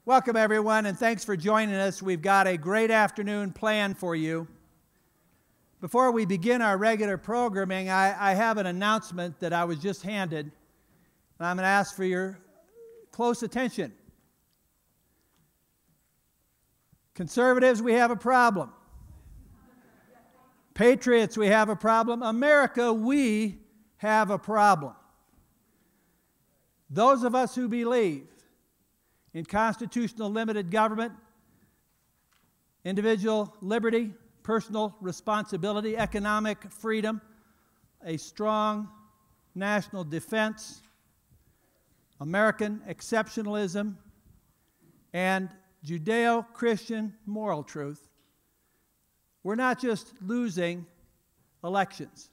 Welcome, everyone, and thanks for joining us. We've got a great afternoon planned for you. Before we begin our regular programming, I have an announcement that I was just handed, and I'm going to ask for your close attention. Conservatives, we have a problem. Patriots, we have a problem. America, we have a problem. Those of us who believe in constitutional limited government, individual liberty, personal responsibility, economic freedom, a strong national defense, American exceptionalism, and Judeo-Christian moral truth, we're not just losing elections.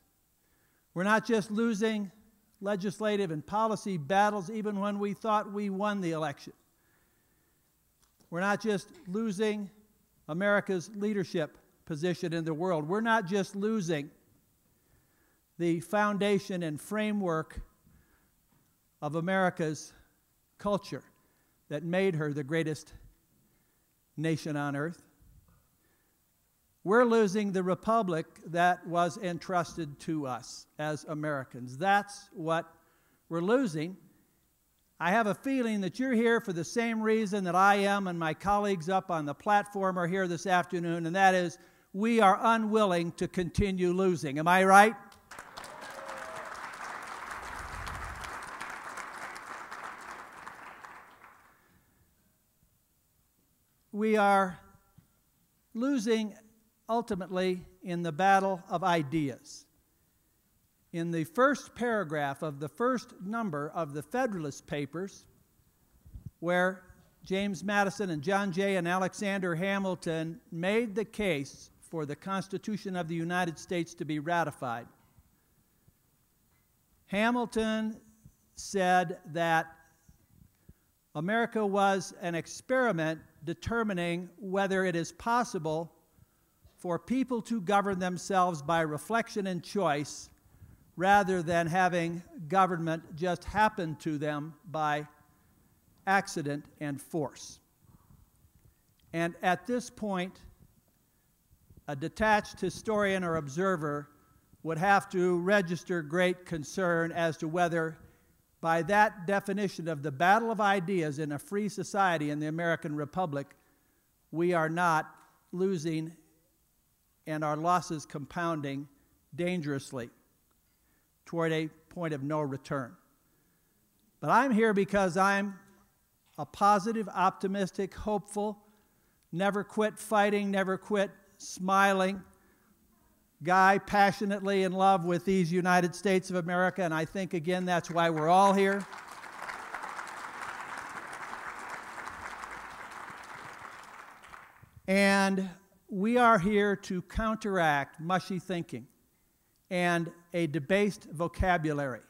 We're not just losing legislative and policy battles even when we thought we won the election. We're not just losing America's leadership position in the world. We're not just losing the foundation and framework of America's culture that made her the greatest nation on earth. We're losing the republic that was entrusted to us as Americans. That's what we're losing. I have a feeling that you're here for the same reason that I am and my colleagues up on the platform are here this afternoon, and that is we are unwilling to continue losing. Am I right? We are losing ultimately in the battle of ideas. In the first paragraph of the first number of the Federalist Papers, where James Madison and John Jay and Alexander Hamilton made the case for the Constitution of the United States to be ratified, Hamilton said that America was an experiment determining whether it is possible for people to govern themselves by reflection and choice rather than having government just happen to them by accident and force. And at this point, a detached historian or observer would have to register great concern as to whether, by that definition of the battle of ideas in a free society in the American Republic, we are not losing and our losses compounding dangerously toward a point of no return. But I'm here because I'm a positive, optimistic, hopeful, never quit fighting, never quit smiling guy, passionately in love with these United States of America, and I think, again, that's why we're all here. And we are here to counteract mushy thinking and a debased vocabulary,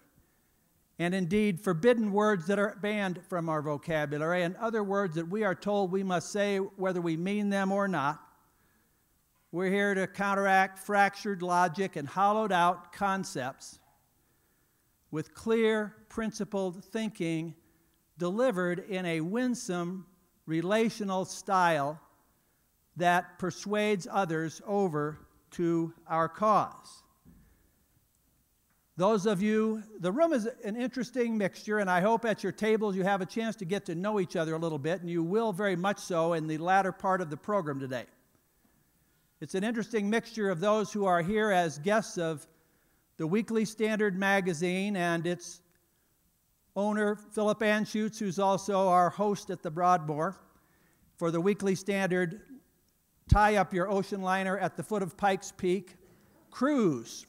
and indeed forbidden words that are banned from our vocabulary, and other words that we are told we must say whether we mean them or not. We're here to counteract fractured logic and hollowed out concepts with clear, principled thinking delivered in a winsome, relational style that persuades others over to our cause. Those of you, the room is an interesting mixture, and I hope at your tables you have a chance to get to know each other a little bit, and you will very much so in the latter part of the program today. It's an interesting mixture of those who are here as guests of the Weekly Standard magazine and its owner, Philip Anschutz, who's also our host at the Broadmoor for the Weekly Standard Tie Up Your Ocean Liner at the Foot of Pikes Peak cruise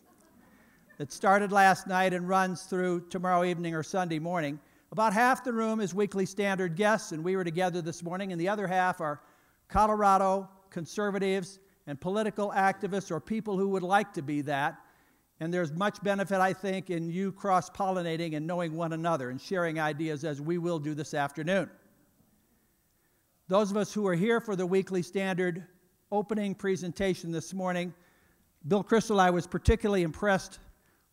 that started last night and runs through tomorrow evening or Sunday morning. About half the room is Weekly Standard guests, and we were together this morning, and the other half are Colorado conservatives and political activists or people who would like to be that. And there's much benefit, I think, in you cross-pollinating and knowing one another and sharing ideas as we will do this afternoon. Those of us who are here for the Weekly Standard opening presentation this morning, Bill Crystal, I was particularly impressed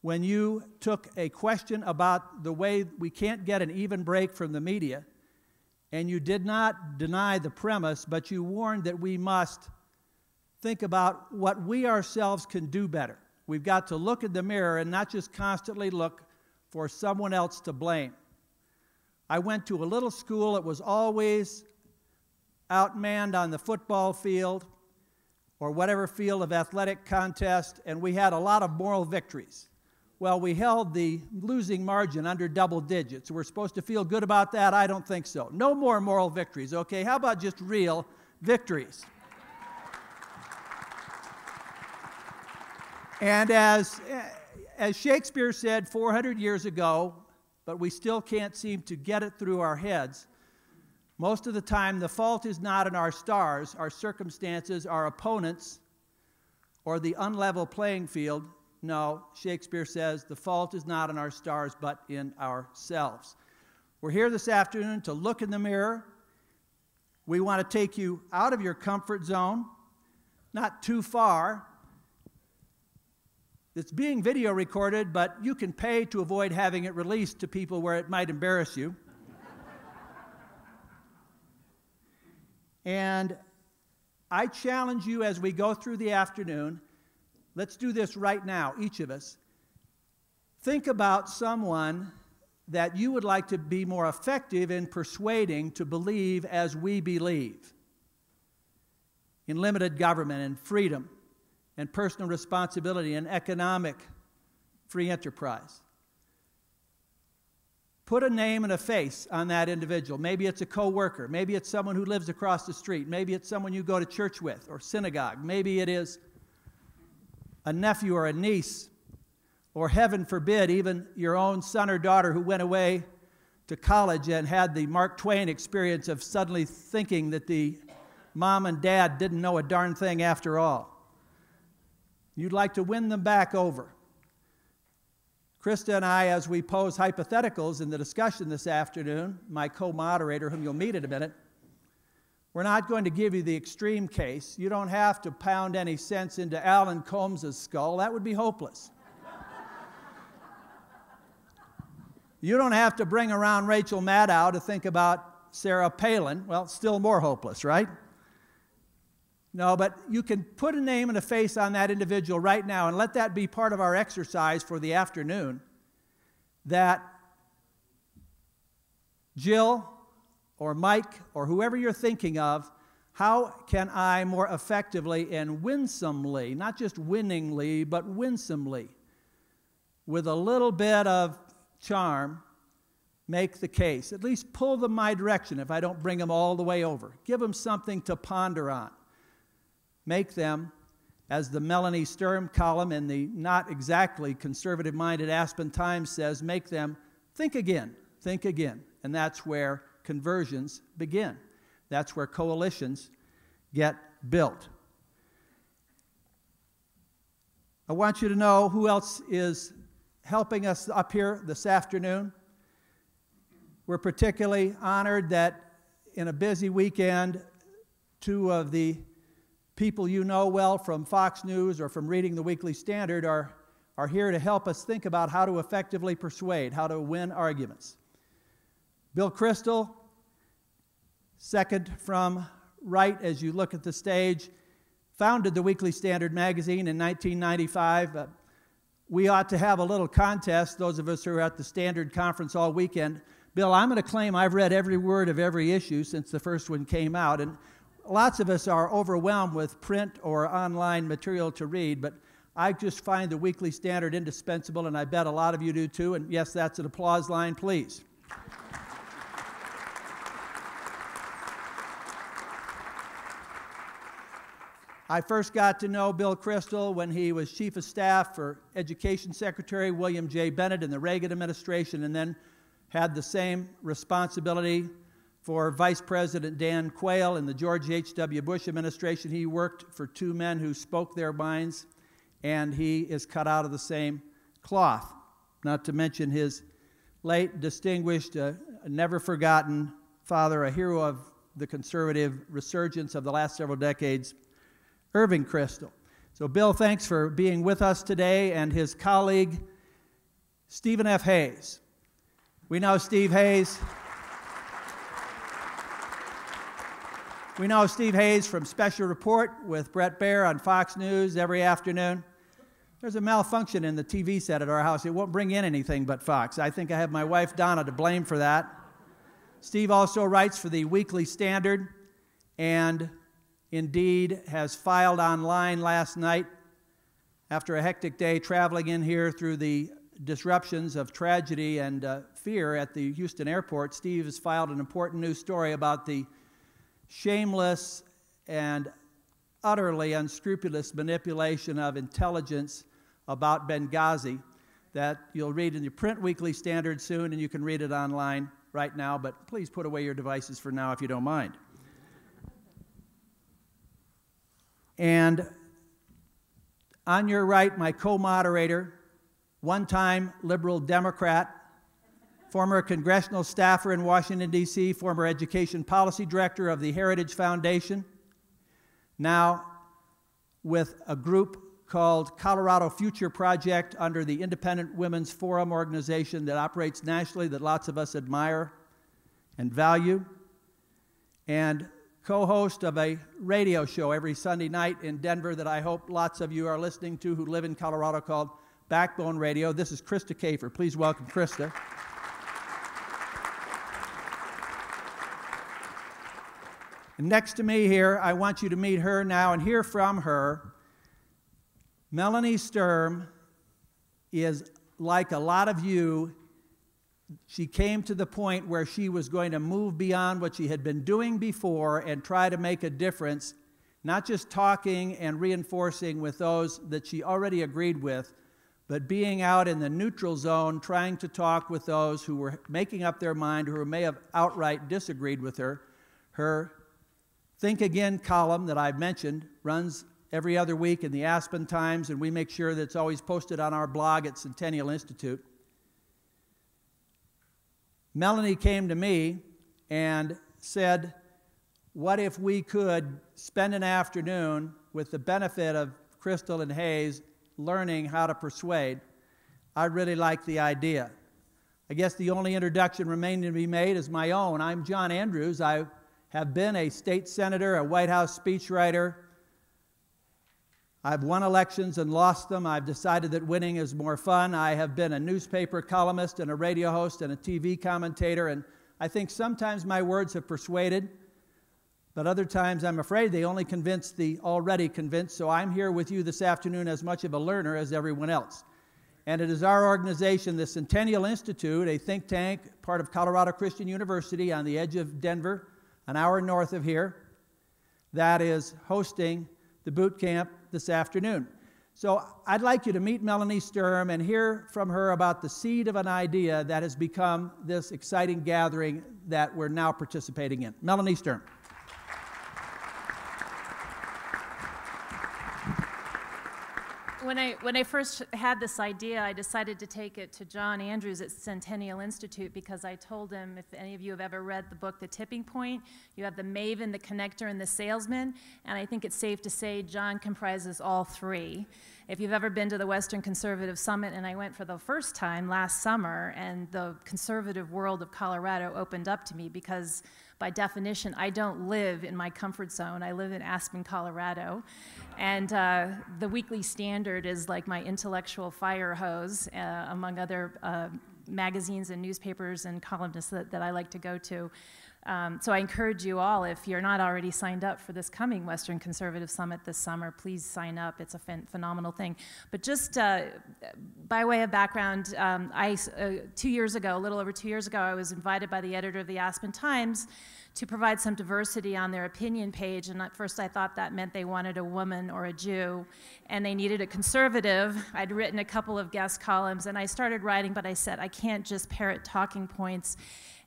when you took a question about the way we can't get an even break from the media and you did not deny the premise, but you warned that we must think about what we ourselves can do better. We've got to look in the mirror and not just constantly look for someone else to blame. I went to a little school that was always outmanned on the football field or whatever field of athletic contest, and we had a lot of moral victories. Well, we held the losing margin under double digits. We're supposed to feel good about that? I don't think so. No more moral victories, okay? How about just real victories? And as Shakespeare said 400 years ago, but we still can't seem to get it through our heads, most of the time the fault is not in our stars, our circumstances, our opponents, or the unlevel playing field. No, Shakespeare says the fault is not in our stars, but in ourselves. We're here this afternoon to look in the mirror. We want to take you out of your comfort zone, not too far. It's being video recorded, but you can pay to avoid having it released to people where it might embarrass you. And I challenge you as we go through the afternoon, let's do this right now, each of us. Think about someone that you would like to be more effective in persuading to believe as we believe in limited government and freedom and personal responsibility and economic free enterprise. Put a name and a face on that individual. Maybe it's a coworker. Maybe it's someone who lives across the street. Maybe it's someone you go to church with or synagogue. Maybe it is a nephew or a niece, or heaven forbid, even your own son or daughter who went away to college and had the Mark Twain experience of suddenly thinking that the mom and dad didn't know a darn thing after all. You'd like to win them back over. Krista and I, as we pose hypotheticals in the discussion this afternoon, my co-moderator, whom you'll meet in a minute, we're not going to give you the extreme case. You don't have to pound any sense into Alan Combs' skull. That would be hopeless. You don't have to bring around Rachel Maddow to think about Sarah Palin. Well, still more hopeless, right? No, but you can put a name and a face on that individual right now and let that be part of our exercise for the afternoon, that Jill or Mike or whoever you're thinking of, how can I more effectively and winsomely, not just winningly, but winsomely, with a little bit of charm, make the case? At least pull them my direction if I don't bring them all the way over. Give them something to ponder on. Make them, as the Melanie Sturm column in the not exactly conservative-minded Aspen Times says, make them think again, think again. And that's where conversions begin. That's where coalitions get built. I want you to know who else is helping us up here this afternoon. We're particularly honored that in a busy weekend, two of the people you know well from Fox News or from reading the Weekly Standard are here to help us think about how to effectively persuade, how to win arguments. Bill Kristol, second from right as you look at the stage, founded the Weekly Standard magazine in 1995. We ought to have a little contest, those of us who are at the Standard Conference all weekend. Bill, I'm going to claim I've read every word of every issue since the first one came out, and lots of us are overwhelmed with print or online material to read, but I just find the Weekly Standard indispensable, and I bet a lot of you do too, and yes, that's an applause line, please. I first got to know Bill Kristol when he was Chief of Staff for Education Secretary William J. Bennett in the Reagan administration, and then had the same responsibility for Vice President Dan Quayle in the George H.W. Bush administration. He worked for two men who spoke their minds, and he is cut out of the same cloth, not to mention his late, distinguished, never forgotten father, a hero of the conservative resurgence of the last several decades, Irving Kristol. So Bill, thanks for being with us today, and his colleague, Stephen F. Hayes. We know Steve Hayes. We know Steve Hayes from Special Report with Brett Baer on Fox News every afternoon. There's a malfunction in the TV set at our house. It won't bring in anything but Fox. I think I have my wife Donna to blame for that. Steve also writes for the Weekly Standard and indeed has filed online last night after a hectic day traveling in here through the disruptions of tragedy and fear at the Houston airport. Steve has filed an important news story about the shameless and utterly unscrupulous manipulation of intelligence about Benghazi that you'll read in your print Weekly Standard soon, and you can read it online right now, but please put away your devices for now if you don't mind. And on your right, my co-moderator, one-time liberal Democrat, former congressional staffer in Washington, D.C., former education policy director of the Heritage Foundation, now with a group called Colorado Future Project under the Independent Women's Forum organization that operates nationally that lots of us admire and value, and co-host of a radio show every Sunday night in Denver that I hope lots of you are listening to who live in Colorado called Backbone Radio. This is Krista Kafer. Please welcome Krista. And next to me here, I want you to meet her now and hear from her. Melanie Sturm is like a lot of you. She came to the point where she was going to move beyond what she had been doing before and try to make a difference, not just talking and reinforcing with those that she already agreed with, but being out in the neutral zone, trying to talk with those who were making up their mind, who may have outright disagreed with her. Her Think Again column that I've mentioned runs every other week in the Aspen Times, and we make sure that it's always posted on our blog at Centennial Institute. Melanie came to me and said, what if we could spend an afternoon with the benefit of Crystal and Hayes learning how to persuade? I really like the idea. I guess the only introduction remaining to be made is my own. I'm John Andrews. I have been a state senator, a White House speechwriter. I've won elections and lost them. I've decided that winning is more fun. I have been a newspaper columnist and a radio host and a TV commentator, and I think sometimes my words have persuaded, but other times I'm afraid they only convince the already convinced, so I'm here with you this afternoon as much of a learner as everyone else. And it is our organization, the Centennial Institute, a think tank, part of Colorado Christian University on the edge of Denver, an hour north of here, that is hosting the boot camp this afternoon. So I'd like you to meet Melanie Sturm and hear from her about the seed of an idea that has become this exciting gathering that we're now participating in. Melanie Sturm. When I first had this idea, I decided to take it to John Andrews at Centennial Institute because I told him, if any of you have ever read the book The Tipping Point, you have the maven, the connector, and the salesman, and I think it's safe to say John comprises all three. If you've ever been to the Western Conservative Summit, and I went for the first time last summer, and the conservative world of Colorado opened up to me because by definition, I don't live in my comfort zone. I live in Aspen, Colorado. And the Weekly Standard is like my intellectual fire hose, among other magazines and newspapers and columnists that I like to go to. So I encourage you all, if you're not already signed up for this coming Western Conservative Summit this summer, please sign up. It's a phenomenal thing. But just by way of background, 2 years ago, a little over 2 years ago, I was invited by the editor of the Aspen Times to provide some diversity on their opinion page, and at first I thought that meant they wanted a woman or a Jew, and they needed a conservative. I'd written a couple of guest columns, and I started writing, but I said, I can't just parrot talking points.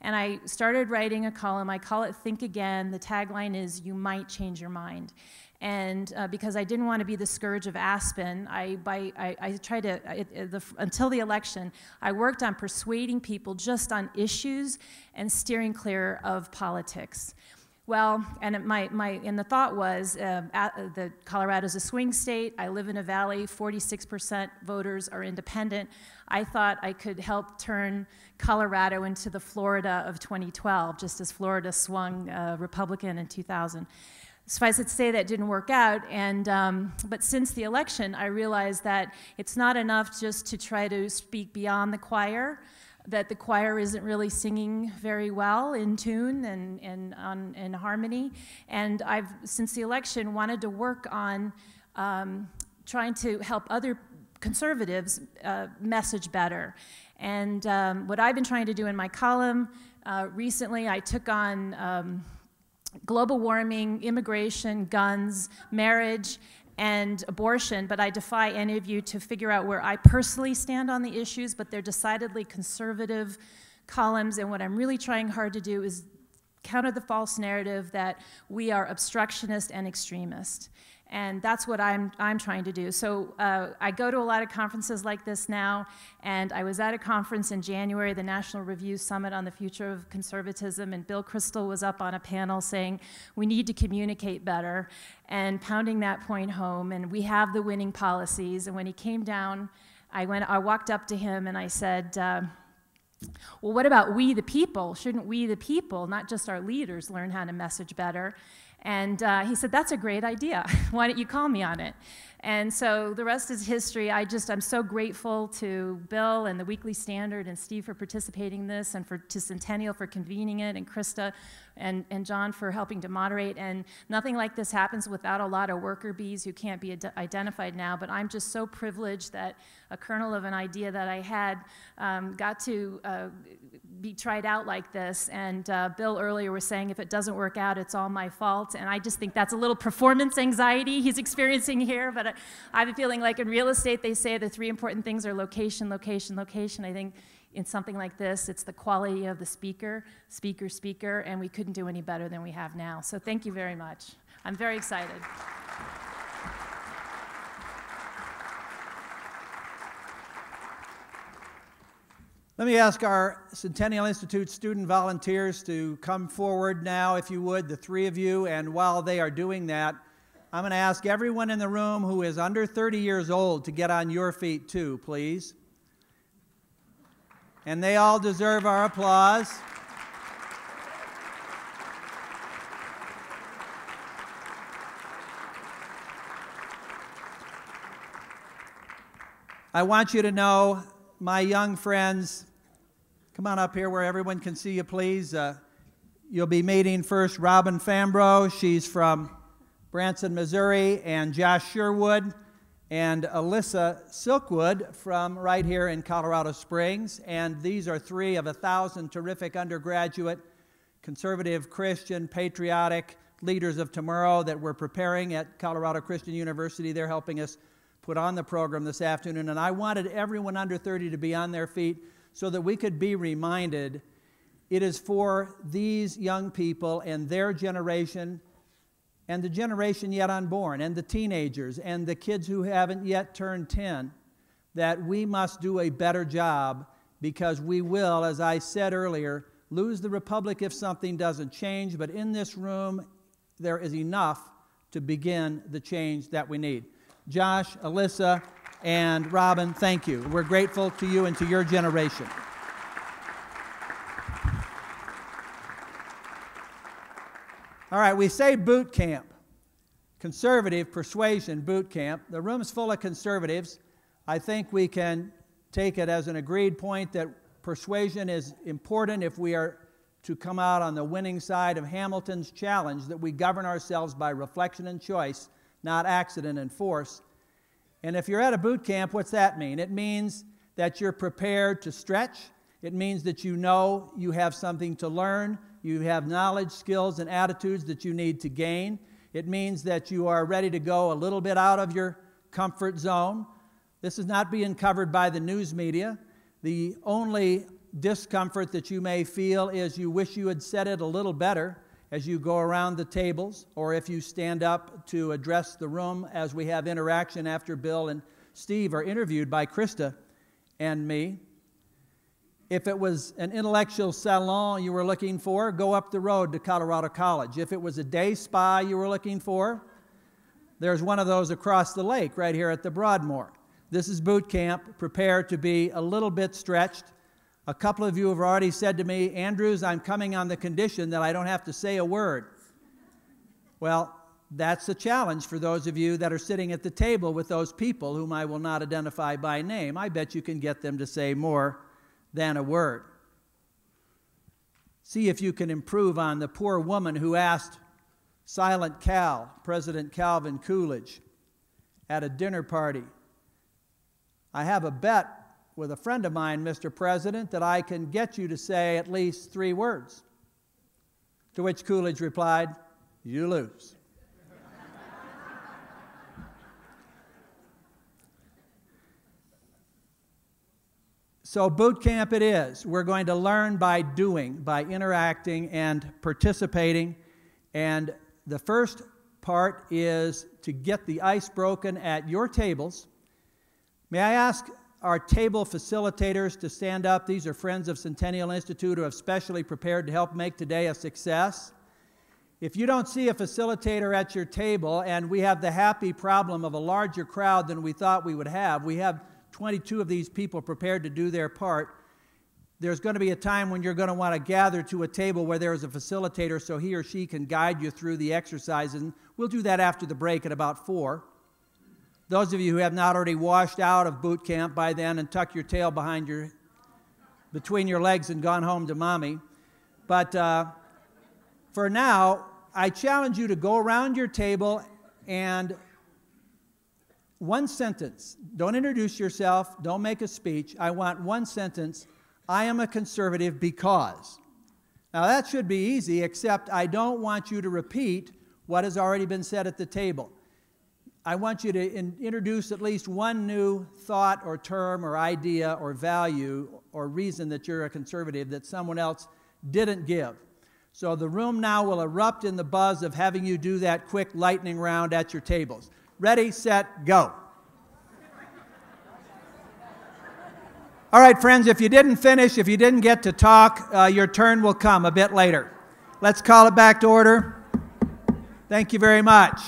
And I started writing a column. I call it Think Again. The tagline is, you might change your mind. And because I didn't want to be the scourge of Aspen, I tried to, until the election, I worked on persuading people just on issues and steering clear of politics. Well, and the thought was, Colorado's a swing state. I live in a valley. 46% voters are independent. I thought I could help turn Colorado into the Florida of 2012, just as Florida swung Republican in 2000. Suffice it to say that didn't work out, but since the election, I realized that it's not enough just to try to speak beyond the choir, that the choir isn't really singing very well in tune and in harmony. And I've, since the election, wanted to work on trying to help other conservatives message better. And what I've been trying to do in my column, recently I took on global warming, immigration, guns, marriage, and abortion, but I defy any of you to figure out where I personally stand on the issues, but they're decidedly conservative columns, and what I'm really trying hard to do is counter the false narrative that we are obstructionist and extremist. And that's what I'm trying to do. So I go to a lot of conferences like this now, and I was at a conference in January, the National Review Summit on the Future of Conservatism, and Bill Kristol was up on a panel saying, we need to communicate better, and pounding that point home, and we have the winning policies. And when he came down, I walked up to him and I said, well, what about we the people? Shouldn't we the people, not just our leaders, learn how to message better? And he said, that's a great idea. Why don't you call me on it? And so the rest is history. I'm so grateful to Bill and the Weekly Standard and Steve for participating in this, and to Centennial for convening it, and Krista and John for helping to moderate. And nothing like this happens without a lot of worker bees who can't be identified now, but I'm just so privileged that a kernel of an idea that I had got to be tried out like this. And Bill earlier was saying, if it doesn't work out, it's all my fault. And I just think that's a little performance anxiety he's experiencing here. But I've been feeling like in real estate, they say the three important things are location, location, location. I think in something like this, it's the quality of the speaker, speaker, speaker, and we couldn't do any better than we have now. So thank you very much. I'm very excited. Let me ask our Centennial Institute student volunteers to come forward now, if you would, the three of you. And while they are doing that, I'm going to ask everyone in the room who is under 30 years old to get on your feet too, please. And they all deserve our applause. I want you to know, my young friends, come on up here where everyone can see you, please. You'll be meeting first Robin Fambro. She's from Branson, Missouri, and Josh Sherwood and Alyssa Silkwood from right here in Colorado Springs. And these are three of 1,000 terrific undergraduate, conservative, Christian, patriotic leaders of tomorrow that we're preparing at Colorado Christian University. They're helping us put on the program this afternoon. And I wanted everyone under 30 to be on their feet so that we could be reminded it is for these young people and their generation and the generation yet unborn, and the teenagers, and the kids who haven't yet turned 10, that we must do a better job, because we will, as I said earlier, lose the republic if something doesn't change, but in this room, there is enough to begin the change that we need. Josh, Alyssa, and Robin, thank you. We're grateful to you and to your generation. All right, we say boot camp, conservative persuasion boot camp. The room's full of conservatives. I think we can take it as an agreed point that persuasion is important if we are to come out on the winning side of Hamilton's challenge, that we govern ourselves by reflection and choice, not accident and force. And if you're at a boot camp, what's that mean? It means that you're prepared to stretch. It means that you know you have something to learn. You have knowledge, skills, and attitudes that you need to gain. It means that you are ready to go a little bit out of your comfort zone. This is not being covered by the news media. The only discomfort that you may feel is you wish you had said it a little better as you go around the tables, or if you stand up to address the room as we have interaction after Bill and Steve are interviewed by Krista and me. If it was an intellectual salon you were looking for, go up the road to Colorado College. If it was a day spa you were looking for, there's one of those across the lake right here at the Broadmoor. This is boot camp. Prepare to be a little bit stretched. A couple of you have already said to me, Andrews, I'm coming on the condition that I don't have to say a word. Well, that's a challenge for those of you that are sitting at the table with those people whom I will not identify by name. I bet you can get them to say more than a word. See if you can improve on the poor woman who asked Silent Cal, President Calvin Coolidge, at a dinner party, I have a bet with a friend of mine, Mr. President, that I can get you to say at least 3 words. To which Coolidge replied, you lose. So boot camp it is. We're going to learn by doing, by interacting and participating. And the first part is to get the ice broken at your tables. May I ask our table facilitators to stand up? These are friends of Centennial Institute who have specially prepared to help make today a success. If you don't see a facilitator at your table, and we have the happy problem of a larger crowd than we thought we would have, we have 22 of these people prepared to do their part. There's going to be a time when you're going to want to gather to a table where there is a facilitator so he or she can guide you through the exercises. And we'll do that after the break at about 4. Those of you who have not already washed out of boot camp by then and tucked your tail between your legs and gone home to mommy. But for now, I challenge you to go around your table and one sentence. Don't introduce yourself. Don't make a speech. I want one sentence. I am a conservative because. Now that should be easy, except I don't want you to repeat what has already been said at the table. I want you to introduce at least one new thought or term or idea or value or reason that you're a conservative that someone else didn't give. So the room now will erupt in the buzz of having you do that quick lightning round at your tables. Ready, set, go. All right, friends, if you didn't finish, if you didn't get to talk, your turn will come a bit later. Let's call it back to order. Thank you very much.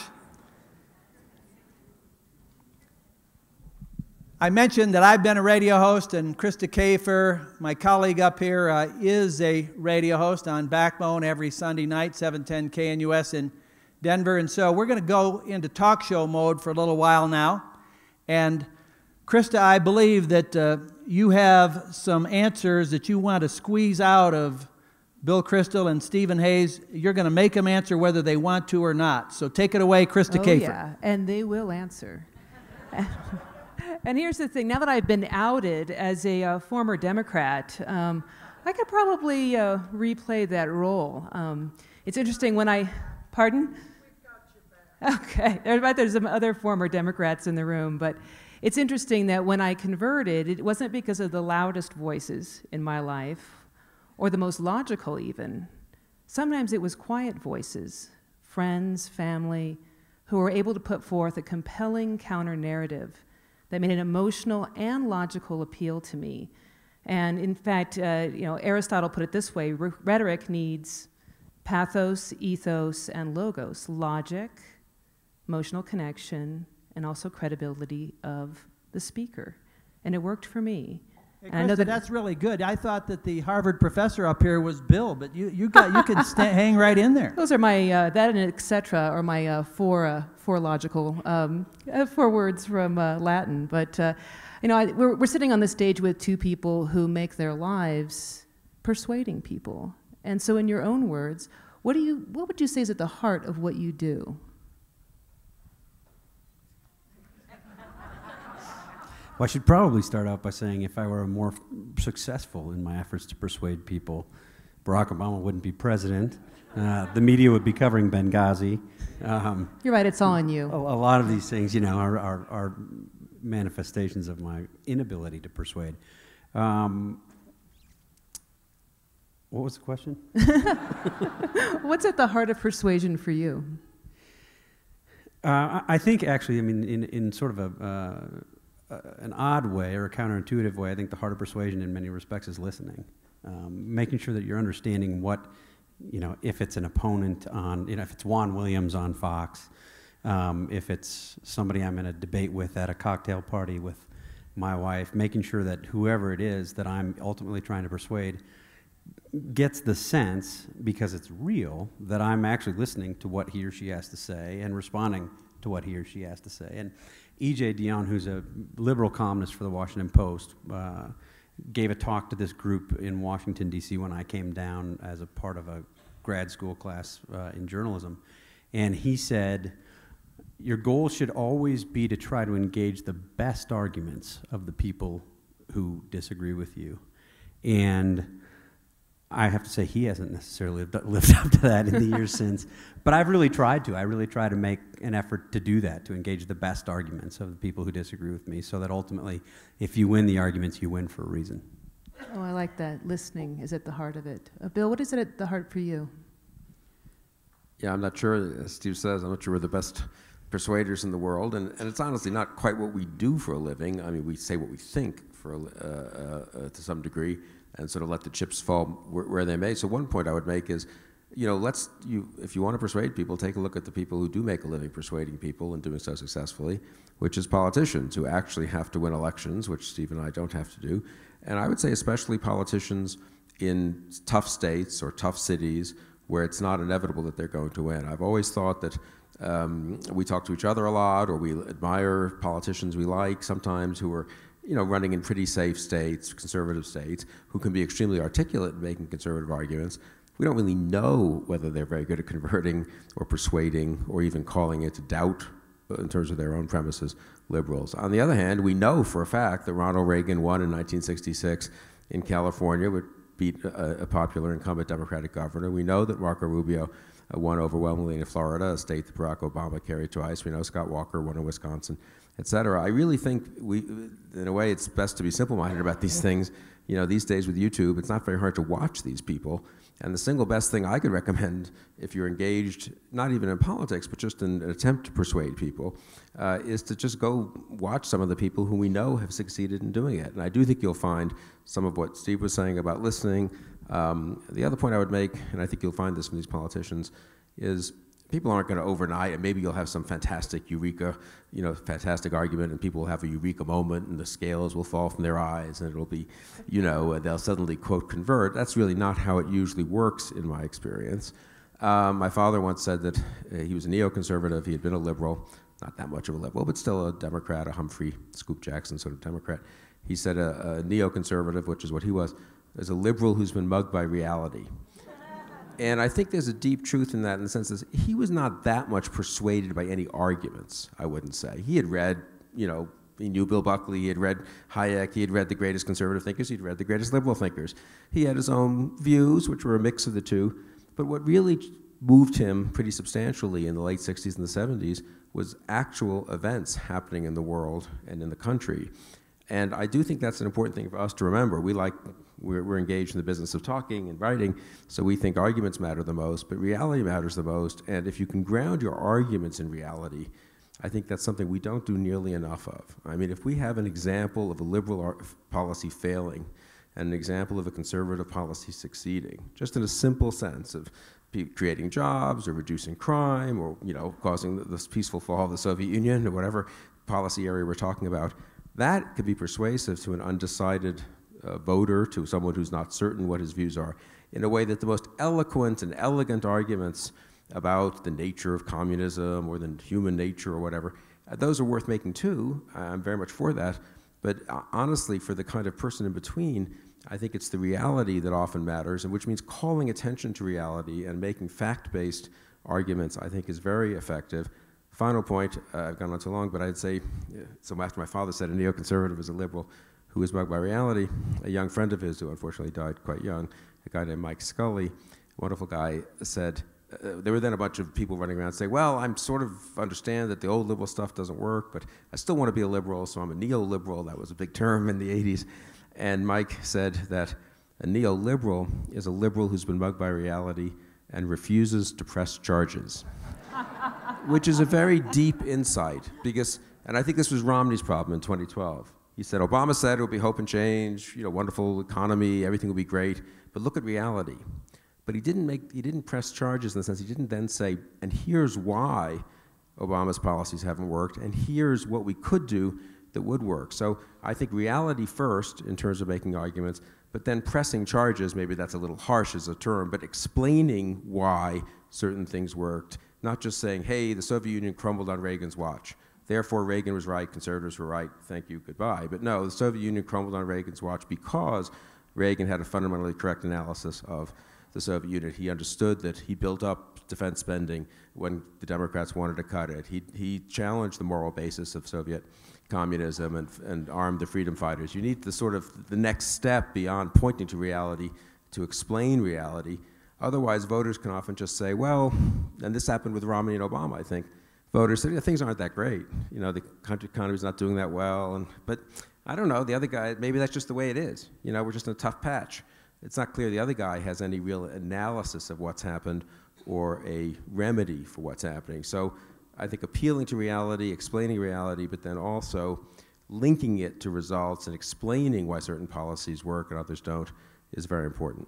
I mentioned that I've been a radio host, and Krista Kafer, my colleague up here, is a radio host on Backbone every Sunday night, 710 KNUS in Denver. And so we're going to go into talk show mode for a little while now. And Krista, I believe that you have some answers that you want to squeeze out of Bill Crystal and Stephen Hayes. You're going to make them answer whether they want to or not. So take it away, Krista Kafer. Yeah, and they will answer. And here's the thing. Now that I've been outed as a former Democrat, I could probably replay that role. It's interesting when I... Pardon? Okay, there's some other former Democrats in the room, but it's interesting that when I converted, it wasn't because of the loudest voices in my life, or the most logical even. Sometimes it was quiet voices, friends, family, who were able to put forth a compelling counter-narrative that made an emotional and logical appeal to me. And in fact, Aristotle put it this way, rhetoric needs pathos, ethos, and logos, logic, emotional connection, and also credibility of the speaker. And it worked for me. Hey, Krista, I know that's really good. I thought that the Harvard professor up here was Bill, but you can hang right in there. Those are my, that and et cetera, are my four logical, 4 words from Latin. But, we're sitting on the stage with 2 people who make their lives persuading people. And so in your own words, what would you say is at the heart of what you do? Well, I should probably start out by saying if I were more successful in my efforts to persuade people, Barack Obama wouldn't be president. The media would be covering Benghazi. You're right, it's all on you. A lot of these things, are manifestations of my inability to persuade. What was the question? What's at the heart of persuasion for you? I think actually, in sort of an odd way or a counterintuitive way, I think the heart of persuasion in many respects is listening. Making sure that you're understanding what, if it's an opponent on, if it's Juan Williams on Fox, if it's somebody I'm in a debate with at a cocktail party with my wife, making sure that whoever it is that I'm ultimately trying to persuade gets the sense, because it's real, that I'm actually listening to what he or she has to say and responding to what he or she has to say. And E.J. Dionne, who's a liberal columnist for the Washington Post, gave a talk to this group in Washington, D.C. when I came down as a part of a grad school class in journalism. And he said, your goal should always be to try to engage the best arguments of the people who disagree with you. And I have to say he hasn't necessarily lived up to that in the years since. But I've really tried to. I really try to make an effort to do that, to engage the best arguments of the people who disagree with me, so that ultimately, if you win the arguments, you win for a reason. Oh, I like that. Listening is at the heart of it. Bill, what is it at the heart for you? Yeah, I'm not sure, as Steve says, I'm not sure we're the best persuaders in the world, and it's honestly not quite what we do for a living. I mean, we say what we think to some degree, and sort of let the chips fall where they may. So one point I would make is, if you want to persuade people, take a look at the people who do make a living persuading people and doing so successfully, which is politicians who actually have to win elections, which Steve and I don't have to do. And I would say especially politicians in tough states or tough cities where it's not inevitable that they're going to win. I've always thought that we talk to each other a lot, or we admire politicians we like sometimes who are running in pretty safe states, conservative states, who can be extremely articulate in making conservative arguments. We don't really know whether they're very good at converting or persuading or even calling it doubt in terms of their own premises liberals. On the other hand, we know for a fact that Ronald Reagan won in 1966 in California, would beat a popular incumbent Democratic governor. We know that Marco Rubio won overwhelmingly in Florida, a state that Barack Obama carried twice. We know Scott Walker won in Wisconsin, et cetera. I really think in a way, it's best to be simple-minded about these things. These days with YouTube, it's not very hard to watch these people. And the single best thing I could recommend if you're engaged, not even in politics, but just in an attempt to persuade people, is to just go watch some of the people who we know have succeeded in doing it. And I do think you'll find some of what Steve was saying about listening. The other point I would make, and I think you'll find this from these politicians, is people aren't going to overnight, and maybe you'll have some fantastic eureka, fantastic argument, and people will have a eureka moment, and the scales will fall from their eyes, and it'll be, they'll suddenly, quote, convert. That's really not how it usually works in my experience. My father once said that he was a neoconservative. He had been a liberal, not that much of a liberal, but still a Democrat, a Humphrey, Scoop Jackson sort of Democrat. He said a neoconservative, which is what he was, is a liberal who's been mugged by reality. And I think there's a deep truth in that, in the sense that he was not that much persuaded by any arguments, I wouldn't say. He had read, he knew Bill Buckley, he had read Hayek, he had read the greatest conservative thinkers, he'd read the greatest liberal thinkers. He had his own views, which were a mix of the two. But what really moved him pretty substantially in the late 60s and the 70s was actual events happening in the world and in the country. And I do think that's an important thing for us to remember. We're engaged in the business of talking and writing, so we think arguments matter the most, but reality matters the most. And if you can ground your arguments in reality, I think that's something we don't do nearly enough of. I mean, if we have an example of a liberal policy failing and an example of a conservative policy succeeding, just in a simple sense of creating jobs or reducing crime or causing the peaceful fall of the Soviet Union or whatever policy area we're talking about, that could be persuasive to an undecided voter, to someone who's not certain what his views are, in a way that the most eloquent and elegant arguments about the nature of communism or the human nature or whatever, those are worth making too. I'm very much for that. But honestly, for the kind of person in between, I think it's the reality that often matters, and which means calling attention to reality and making fact-based arguments, I think, is very effective. Final point, I've gone on too long, but I'd say, so after my father said a neoconservative is a liberal who was mugged by reality, a young friend of his who unfortunately died quite young, a guy named Mike Scully, a wonderful guy, said, there were then a bunch of people running around saying, well, I'm sort of understand that the old liberal stuff doesn't work, but I still want to be a liberal, so I'm a neoliberal. That was a big term in the 80s. And Mike said that a neoliberal is a liberal who's been mugged by reality and refuses to press charges, which is a very deep insight, because And I think this was Romney's problem in 2012. He said, Obama said it will be hope and change, wonderful economy, everything will be great, but look at reality. But he didn't press charges in the sense, he didn't then say, and here's why Obama's policies haven't worked, and here's what we could do that would work. So I think reality first in terms of making arguments, but then pressing charges, maybe that's a little harsh as a term, but explaining why certain things worked, not just saying, hey, the Soviet Union crumbled on Reagan's watch. Therefore, Reagan was right, conservatives were right, thank you, goodbye. But no, the Soviet Union crumbled on Reagan's watch because Reagan had a fundamentally correct analysis of the Soviet Union. He understood that he built up defense spending when the Democrats wanted to cut it. He challenged the moral basis of Soviet communism and armed the freedom fighters. You need the next step beyond pointing to reality to explain reality. Otherwise, voters can often just say, well, and this happened with Romney and Obama, I think. Voters say, things aren't that great. The country economy's not doing that well. But I don't know, the other guy, maybe that's just the way it is. We're just in a tough patch. It's not clear the other guy has any real analysis of what's happened or a remedy for what's happening. So I think appealing to reality, explaining reality, but then also linking it to results and explaining why certain policies work and others don't is very important.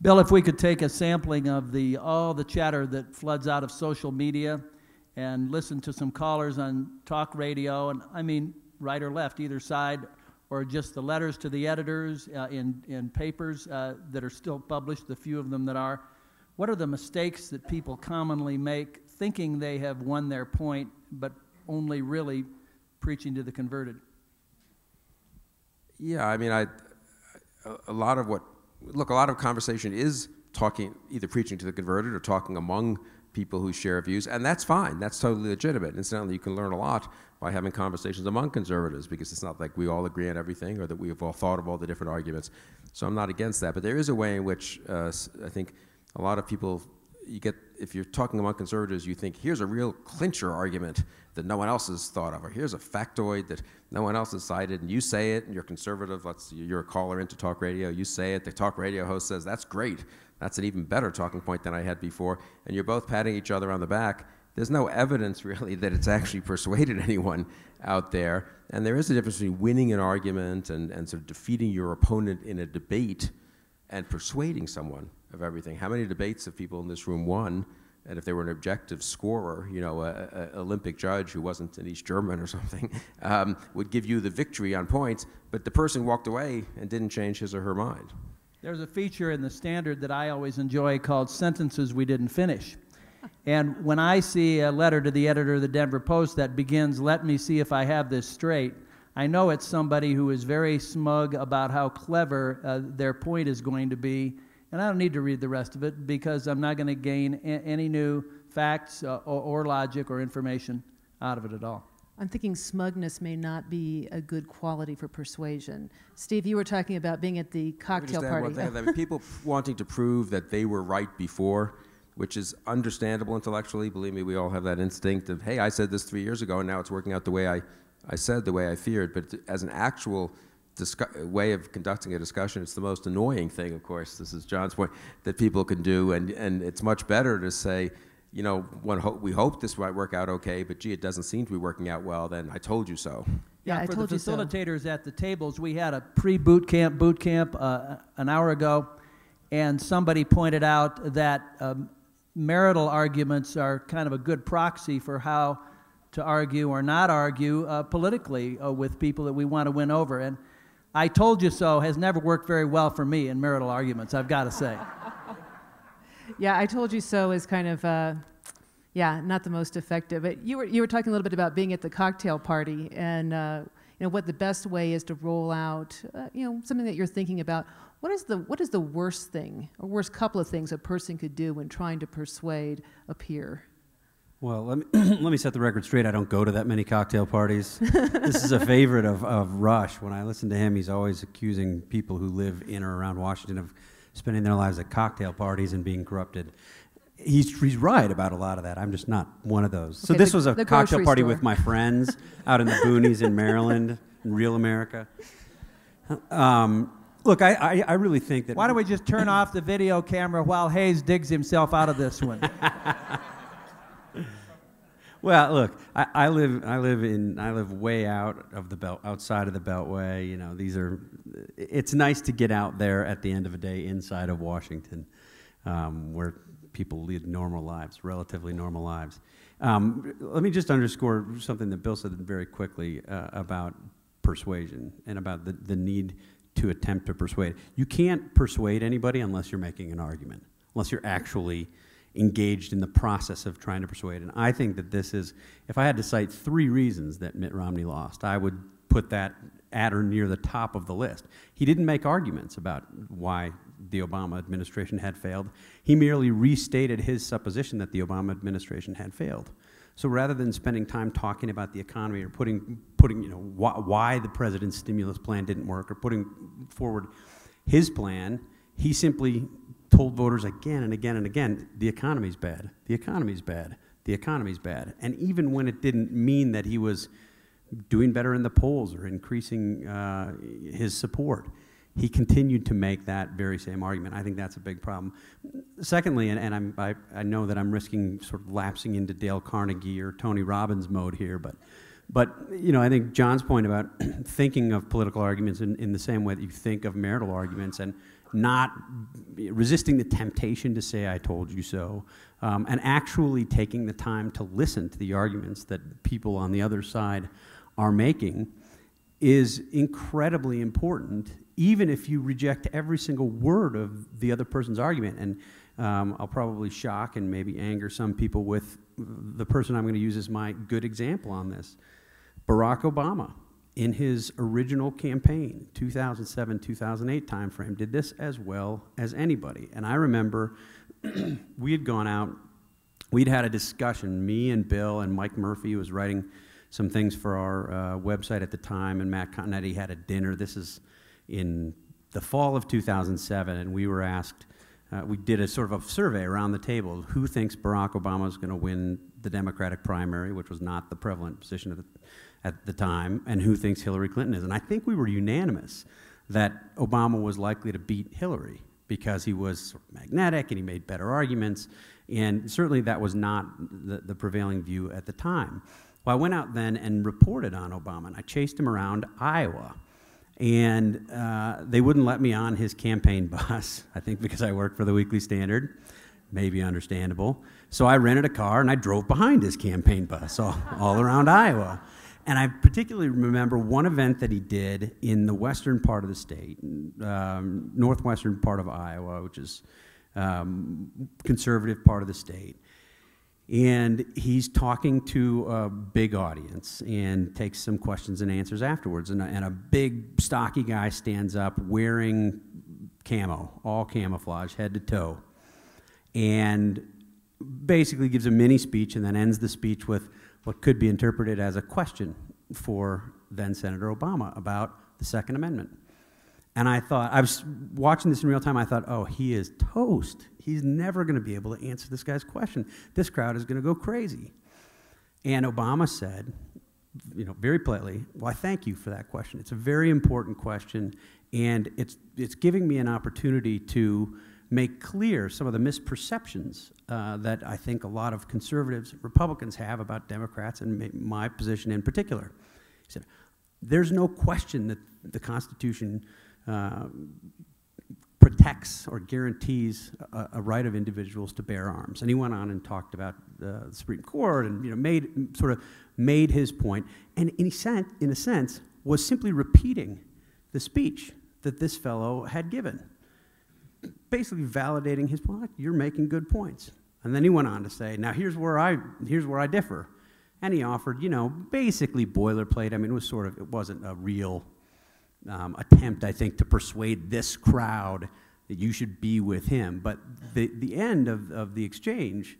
Bill, if we could take a sampling of all the chatter that floods out of social media and listen to some callers on talk radio, and I mean right or left, either side, or just the letters to the editors in papers that are still published, the few of them that are. What are the mistakes that people commonly make thinking they have won their point, but only really preaching to the converted? Yeah, I mean, a lot of conversation is talking, either preaching to the converted or talking among people who share views, and that's fine. That's totally legitimate. Incidentally, you can learn a lot by having conversations among conservatives, because it's not like we all agree on everything or that we have all thought of all the different arguments. So I'm not against that, but there is a way in which I think a lot of people, if you're talking among conservatives, you think, here's a real clincher argument that no one else has thought of, or here's a factoid that no one else has cited, and you say it, and you're conservative, you're a caller into talk radio, you say it, the talk radio host says, that's great, that's an even better talking point than I had before, and you're both patting each other on the back. There's no evidence, really, that it's actually persuaded anyone out there, and there is a difference between winning an argument and sort of defeating your opponent in a debate and persuading someone of everything. How many debates have people in this room won? And if they were an objective scorer, an Olympic judge who wasn't an East German or something, would give you the victory on points, but the person walked away and didn't change his or her mind. There's a feature in the Standard that I always enjoy called Sentences We Didn't Finish. And when I see a letter to the editor of the Denver Post that begins, let me see if I have this straight, I know it's somebody who is very smug about how clever their point is going to be. And I don't need to read the rest of it because I'm not going to gain any new facts or logic or information out of it at all. I'm thinking smugness may not be a good quality for persuasion. Steve, you were talking about being at the cocktail party. People wanting to prove that they were right before, which is understandable intellectually. Believe me, we all have that instinct of, hey, I said this 3 years ago, and now it's working out the way I said, the way I feared. But as an actual way of conducting a discussion, it's the most annoying thing, of course, this is John's point, that people can do, and it's much better to say, we hope this might work out okay, but gee, it doesn't seem to be working out well, then I told you so. Yeah, for the facilitators at the tables, we had a boot camp an hour ago, and somebody pointed out that marital arguments are kind of a good proxy for how to argue or not argue politically with people that we want to win over. And I told you so has never worked very well for me in marital arguments, I've got to say. Yeah, I told you so is kind of, not the most effective. But you were talking a little bit about being at the cocktail party and what the best way is to roll out, something that you're thinking about. What is the worst thing or worst couple of things a person could do when trying to persuade a peer? Well, let me set the record straight. I don't go to that many cocktail parties. This is a favorite of Rush. When I listen to him, he's always accusing people who live in or around Washington of spending their lives at cocktail parties and being corrupted. He's right about a lot of that. I'm just not one of those. So this was a cocktail party with my friends out in the boonies in Maryland, in real America. Look, I really think that... Why don't we just turn off the video camera while Hayes digs himself out of this one? Well, look, I live way out of the belt, outside of the Beltway. You know, it's nice to get out there at the end of a day inside of Washington, where people lead normal lives, relatively normal lives. Let me just underscore something that Bill said very quickly about persuasion and about the need to attempt to persuade. You can't persuade anybody unless you're making an argument, unless you're actually engaged in the process of trying to persuade. And I think that this is, if I had to cite 3 reasons that Mitt Romney lost, I would put that at or near the top of the list. He didn't make arguments about why the Obama administration had failed. He merely restated his supposition that the Obama administration had failed. So rather than spending time talking about the economy or putting why the president's stimulus plan didn't work or putting forward his plan, he simply told voters again and again and again, the economy's bad, the economy's bad, the economy's bad. And even when it didn't mean that he was doing better in the polls or increasing his support, he continued to make that very same argument. I think that's a big problem. Secondly, and I know that I'm risking sort of lapsing into Dale Carnegie or Tony Robbins mode here, but you know, I think John's point about thinking of political arguments in the same way that you think of marital arguments and not resisting the temptation to say I told you so, and actually taking the time to listen to the arguments that people on the other side are making is incredibly important, even if you reject every single word of the other person's argument. And I'll probably shock and maybe anger some people with the person I'm going to use as my good example on this. Barack Obama, in his original campaign, 2007-2008 timeframe, did this as well as anybody. And I remember we had gone out, we'd had a discussion, me and Bill and Mike Murphy, who was writing some things for our website at the time, and Matt Continetti had a dinner. This is in the fall of 2007, and we were asked, we did a sort of a survey around the table, who thinks Barack Obama is going to win the Democratic primary, which was not the prevalent position at the time, and who thinks Hillary Clinton is. And I think we were unanimous that Obama was likely to beat Hillary because he was sort of magnetic and he made better arguments, and certainly that was not the prevailing view at the time. Well, I went out then and reported on Obama, and I chased him around Iowa. And they wouldn't let me on his campaign bus, I think because I worked for the Weekly Standard, maybe understandable. So I rented a car and I drove behind his campaign bus all around Iowa. And I particularly remember one event that he did in the western part of the state, northwestern part of Iowa, which is conservative part of the state. And he's talking to a big audience and takes some questions and answers afterwards. And a big, stocky guy stands up wearing camo, all camouflage, head to toe, and basically gives a mini speech and then ends the speech with what could be interpreted as a question for then Senator Obama about the Second Amendment. And I thought, I was watching this in real time, I thought, oh, he is toast. He's never going to be able to answer this guy's question. This crowd is going to go crazy. And Obama said, you know, very politely, well, I thank you for that question. It's a very important question, and it's giving me an opportunity to make clear some of the misperceptions that I think a lot of conservatives, Republicans have about Democrats, and my position in particular. He said, there's no question that the Constitution protects or guarantees a right of individuals to bear arms. And he went on and talked about the Supreme Court and, you know, made his point, and in a sense was simply repeating the speech that this fellow had given, basically validating his point. You're making good points. And then he went on to say, now here's where I differ. And he offered, you know, basically boilerplate. I mean, it wasn't a real attempt, I think, to persuade this crowd that you should be with him. But the end of the exchange,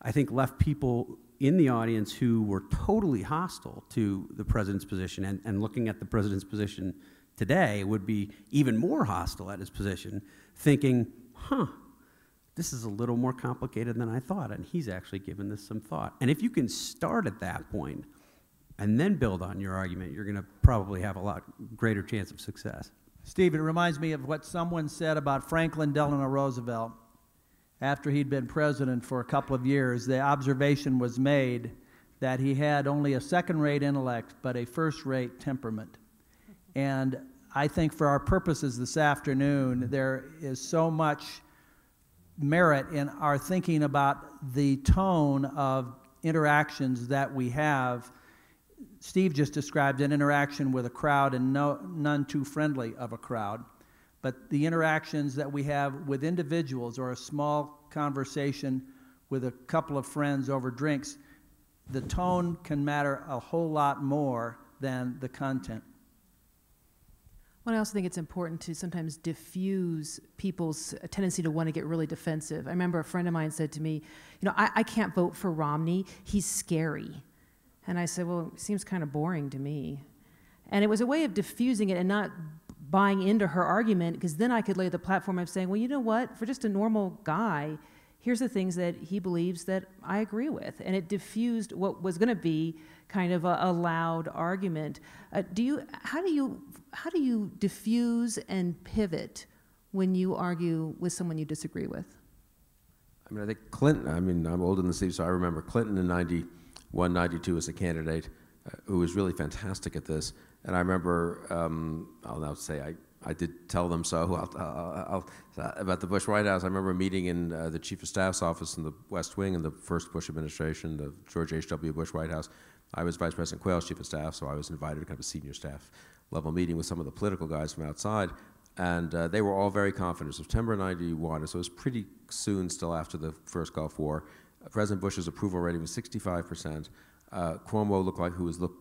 I think, left people in the audience who were totally hostile to the president's position, and looking at the president's position today would be even more hostile at his position, thinking, this is a little more complicated than I thought, and he's actually given this some thought. And if you can start at that point and then build on your argument, you're going to probably have a lot greater chance of success. Steve, it reminds me of what someone said about Franklin Delano Roosevelt. After he'd been president for a couple of years, the observation was made that he had only a second-rate intellect but a first-rate temperament. And I think for our purposes this afternoon, there is so much merit in our thinking about the tone of interactions that we have. Steve just described an interaction with a crowd, and none too friendly of a crowd. But the interactions that we have with individuals, or a small conversation with a couple of friends over drinks, the tone can matter a whole lot more than the content. Well, I also think it's important to sometimes diffuse people's tendency to want to get really defensive. I remember a friend of mine said to me, you know, I can't vote for Romney, he's scary. And I said, well, it seems kind of boring to me. And it was a way of diffusing it and not buying into her argument, because then I could lay the platform of saying, well, you know what, for just a normal guy, here's the things that he believes that I agree with. And it diffused what was going to be kind of a loud argument. How do you diffuse and pivot when you argue with someone you disagree with? I mean, I think Clinton, I'm older than Steve, so I remember Clinton in 91, 92 as a candidate who was really fantastic at this. And I remember, I'll now say I did tell them so about the Bush White House. I remember meeting in the Chief of Staff's office in the West Wing in the first Bush administration, the George H.W. Bush White House. I was Vice President Quayle's Chief of Staff, so I was invited to kind of a senior staff level meeting with some of the political guys from outside. And they were all very confident. It was September 91, so it was pretty soon still after the first Gulf War. President Bush's approval rating was 65%. Cuomo looked like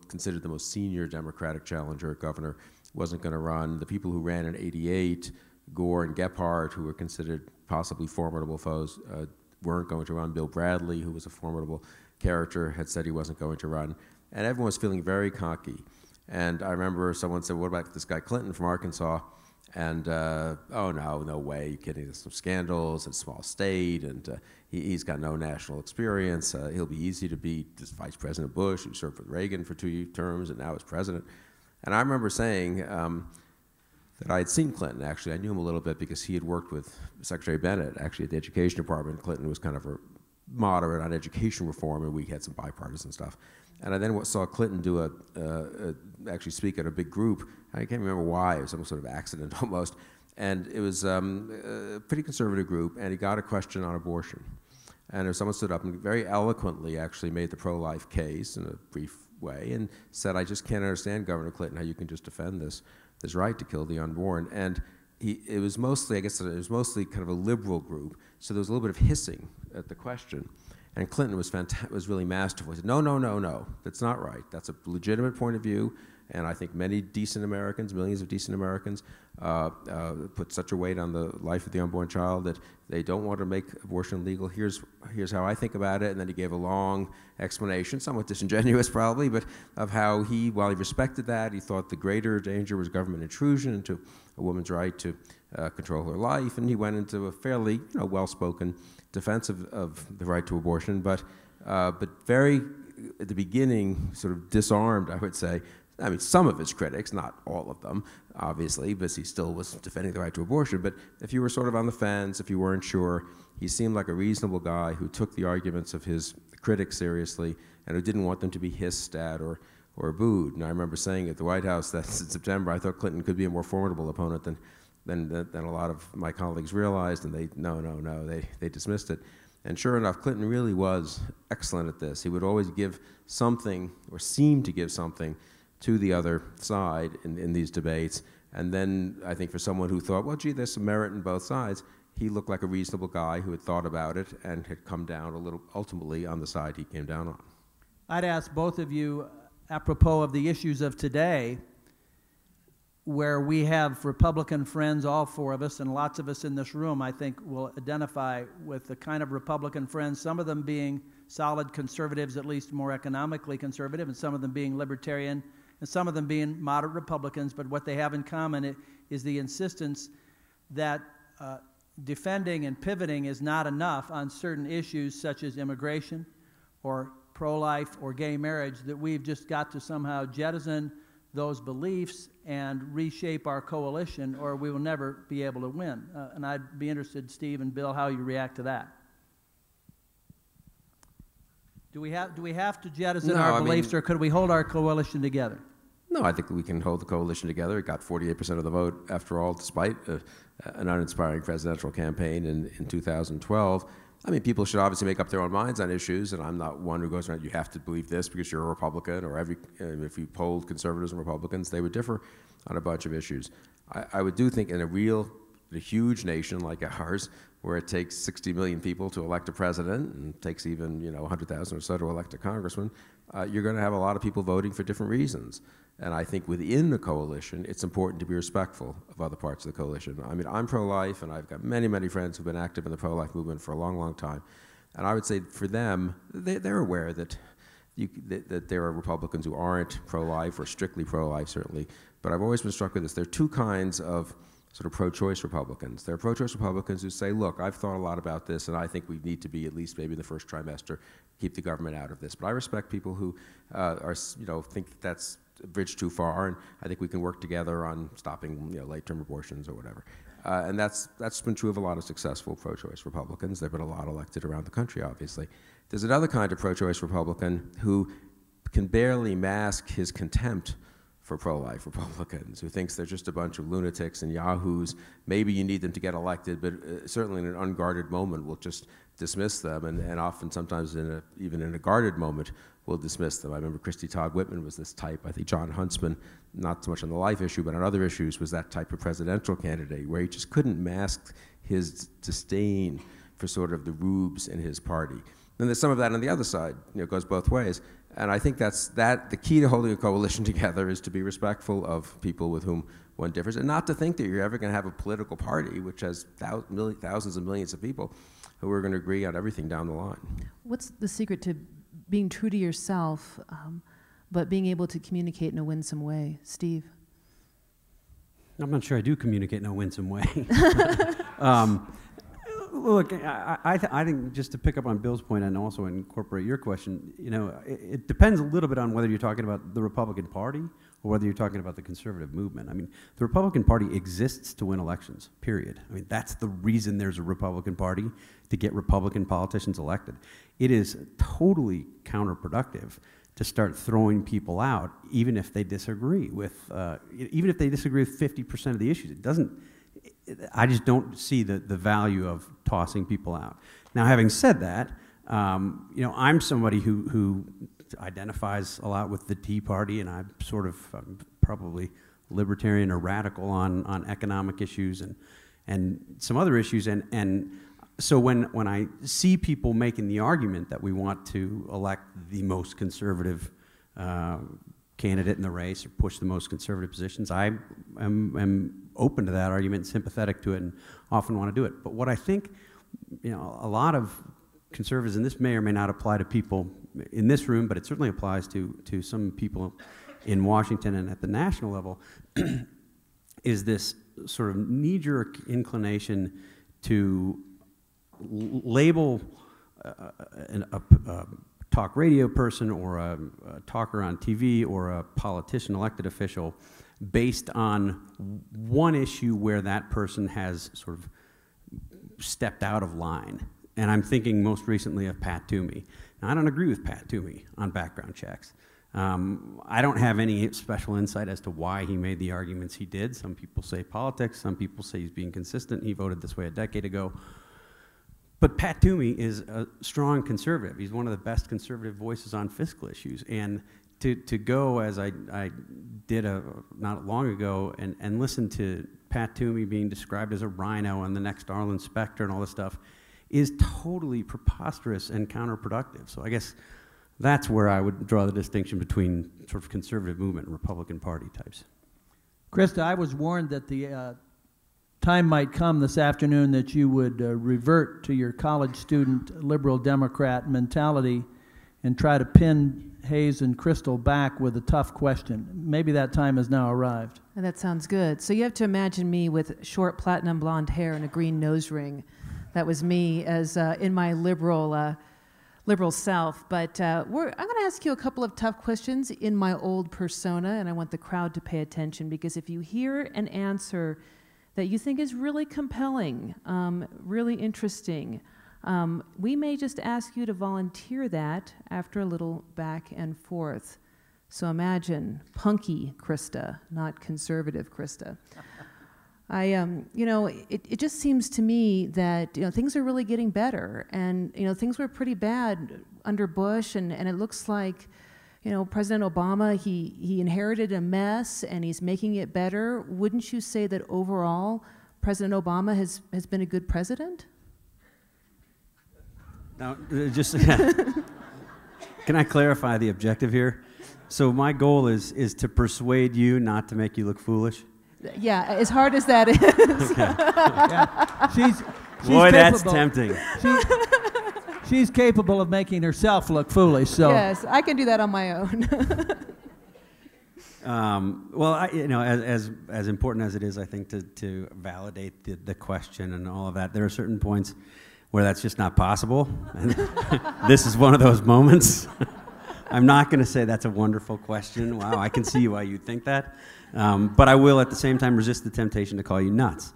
considered the most senior Democratic challenger governor, wasn't going to run. The people who ran in '88, Gore and Gephardt, who were considered possibly formidable foes, weren't going to run. Bill Bradley, who was a formidable character, had said he wasn't going to run. And everyone was feeling very cocky. And I remember someone said, what about this guy Clinton from Arkansas? And, oh, no way, you're kidding. There's some scandals, it's a small state, and he's got no national experience. He'll be easy to beat. This Vice President Bush, who served with Reagan for 2 terms and now is president. And I remember saying that I had seen Clinton, actually. I knew him a little bit because he had worked with Secretary Bennett, actually, at the Education Department. Clinton was kind of a moderate on education reform, and we had some bipartisan stuff. And I then saw Clinton do actually speak at a big group. I can't remember why. It was some sort of accident almost. And it was a pretty conservative group, and he got a question on abortion. And someone stood up and very eloquently actually made the pro-life case in a brief way and said, I just can't understand, Governor Clinton, how you can just defend this right to kill the unborn. And it was mostly kind of a liberal group, so there was a little bit of hissing at the question. And Clinton was really masterful. He said, no, that's not right. That's a legitimate point of view, and I think many decent Americans, millions of decent Americans, put such a weight on the life of the unborn child that they don't want to make abortion legal. Here's how I think about it. And then he gave a long explanation, somewhat disingenuous probably, but of how while he respected that, he thought the greater danger was government intrusion into a woman's right to control her life. And he went into a fairly well-spoken defense of the right to abortion, but very, at the beginning, sort of disarmed, I would say, some of his critics, not all of them, obviously, because he still was defending the right to abortion. But if you were sort of on the fence, if you weren't sure, he seemed like a reasonable guy who took the arguments of his critics seriously and who didn't want them to be hissed at or booed. And I remember saying at the White House that in September, I thought Clinton could be a more formidable opponent than a lot of my colleagues realized, and they dismissed it. And sure enough, Clinton really was excellent at this. He would always give something, or seem to give something, to the other side in these debates. And then I think for someone who thought, well, gee, there's some merit in both sides, he looked like a reasonable guy who had thought about it and had come down a little, ultimately, on the side he came down on. I'd ask both of you, apropos of the issues of today, where we have Republican friends, all four of us, and lots of us in this room, I think, will identify with the kind of Republican friends, some of them being solid conservatives, at least more economically conservative, and some of them being libertarian, and some of them being moderate Republicans, but what they have in common is the insistence that defending and pivoting is not enough on certain issues such as immigration or pro-life or gay marriage, that we've just got to somehow jettison those beliefs and reshape our coalition, or we will never be able to win. And I'd be interested, Steve and Bill, how you react to that. Do we have to jettison No, our I mean- beliefs, or could we hold our coalition together? No, I think we can hold the coalition together. It got 48% of the vote, after all, despite an uninspiring presidential campaign in 2012. I mean, people should obviously make up their own minds on issues, and I'm not one who goes around, you have to believe this because you're a Republican, or if you polled conservatives and Republicans, they would differ on a bunch of issues. I would do think in a huge nation like ours, where it takes 60 million people to elect a president, and takes even 100,000 or so to elect a congressman, you're going to have a lot of people voting for different reasons. And I think within the coalition, it's important to be respectful of other parts of the coalition. I mean, I'm pro-life, and I've got many, many friends who've been active in the pro-life movement for a long, long time. And I would say for them, they're aware that there are Republicans who aren't pro-life, or strictly pro-life, certainly. But I've always been struck with this. There are two kinds of sort of pro-choice Republicans. There are pro-choice Republicans who say, look, I've thought a lot about this, and I think we need to be, at least maybe the first trimester, keep the government out of this. But I respect people who think that's a bridge too far, and I think we can work together on stopping late-term abortions or whatever. And that's been true of a lot of successful pro-choice Republicans. There have been a lot elected around the country, obviously. There's another kind of pro-choice Republican who can barely mask his contempt for pro-life Republicans, who thinks they're just a bunch of lunatics and yahoos. Maybe you need them to get elected, but certainly in an unguarded moment will just dismiss them, and often sometimes even in a guarded moment will dismiss them. I remember Christy Todd Whitman was this type. I think John Huntsman, not so much on the life issue, but on other issues, was that type of presidential candidate where he just couldn't mask his disdain for sort of the rubes in his party. And there's some of that on the other side. It goes both ways. And I think the key to holding a coalition together is to be respectful of people with whom one differs, and not to think that you're ever going to have a political party which has thousands and millions of people who are going to agree on everything down the line. What's the secret to being true to yourself, but being able to communicate in a winsome way? Steve? I'm not sure I do communicate in a winsome way. Look, I think, just to pick up on Bill's point and also incorporate your question, it depends a little bit on whether you're talking about the Republican Party or whether you're talking about the conservative movement. I mean, the Republican Party exists to win elections, period. I mean, that's the reason there's a Republican Party, to get Republican politicians elected. It is totally counterproductive to start throwing people out, even if they disagree with, even if they disagree with 50% of the issues. I just don't see the value of tossing people out. Now, having said that, I'm somebody who identifies a lot with the Tea Party, and I'm probably libertarian or radical on economic issues and some other issues. And so when I see people making the argument that we want to elect the most conservative candidate in the race or push the most conservative positions, I am open to that argument, sympathetic to it, and often want to do it. But what I think, a lot of conservatives, and this may or may not apply to people in this room, but it certainly applies to some people in Washington and at the national level, is this sort of knee-jerk inclination to label a talk radio person or a talker on TV or a politician, elected official, based on one issue where that person has sort of stepped out of line. And I'm thinking most recently of Pat Toomey. Now, I don't agree with Pat Toomey on background checks. I don't have any special insight as to why he made the arguments he did. Some people say politics, some people say he's being consistent. He voted this way a decade ago. But Pat Toomey is a strong conservative. He's one of the best conservative voices on fiscal issues. And to go, as I did not long ago, and listen to Pat Toomey being described as a rhino and the next Arlen Specter and all this stuff, is totally preposterous and counterproductive. So I guess that's where I would draw the distinction between sort of conservative movement and Republican Party types. Krista, I was warned that the time might come this afternoon that you would revert to your college student liberal Democrat mentality and try to pin Hayes and Crystal back with a tough question. Maybe that time has now arrived. And that sounds good. So you have to imagine me with short platinum blonde hair and a green nose ring. That was me as in my liberal self. But I'm going to ask you a couple of tough questions in my old persona, and I want the crowd to pay attention, because if you hear an answer that you think is really compelling, really interesting, We may just ask you to volunteer that after a little back and forth. So imagine punky Krista, not conservative Krista. It just seems to me that things are really getting better, and things were pretty bad under Bush, and it looks like President Obama, he inherited a mess and he's making it better. Wouldn't you say that overall President Obama has been a good president? Now, just can I clarify the objective here? So my goal is to persuade you, not to make you look foolish. Yeah, as hard as that is. Okay. Yeah. She's Boy, capable. that's tempting. She's capable of making herself look foolish. So yes, I can do that on my own. Well, as important as it is, I think, to validate the question and all of that, there are certain points where that's just not possible. And this is one of those moments. I'm not going to say that's a wonderful question. Wow, I can see why you think that. But I will, at the same time, resist the temptation to call you nuts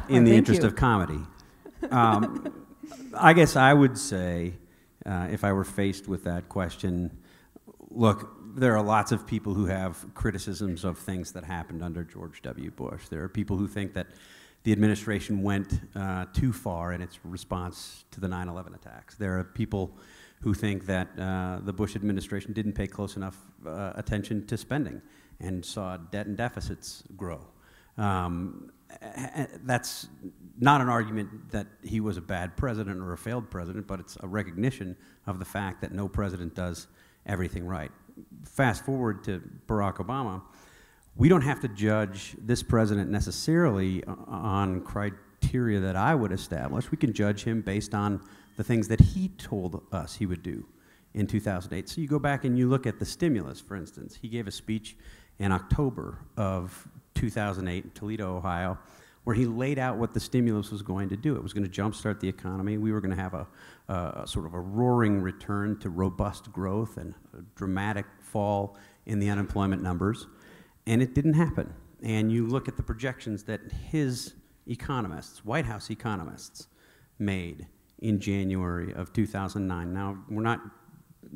in the interest of comedy. I guess I would say, if I were faced with that question, look, there are lots of people who have criticisms of things that happened under George W. Bush. There are people who think that the administration went too far in its response to the 9/11 attacks. There are people who think that the Bush administration didn't pay close enough attention to spending and saw debt and deficits grow. That's not an argument that he was a bad president or a failed president, but it's a recognition of the fact that no president does everything right. Fast forward to Barack Obama, we don't have to judge this president necessarily on criteria that I would establish. We can judge him based on the things that he told us he would do in 2008. So you go back and you look at the stimulus, for instance. He gave a speech in October of 2008 in Toledo, Ohio, where he laid out what the stimulus was going to do. It was going to jumpstart the economy. We were going to have a sort of a roaring return to robust growth and a dramatic fall in the unemployment numbers. And it didn't happen. And you look at the projections that his economists, White House economists, made in January of 2009. Now, we're not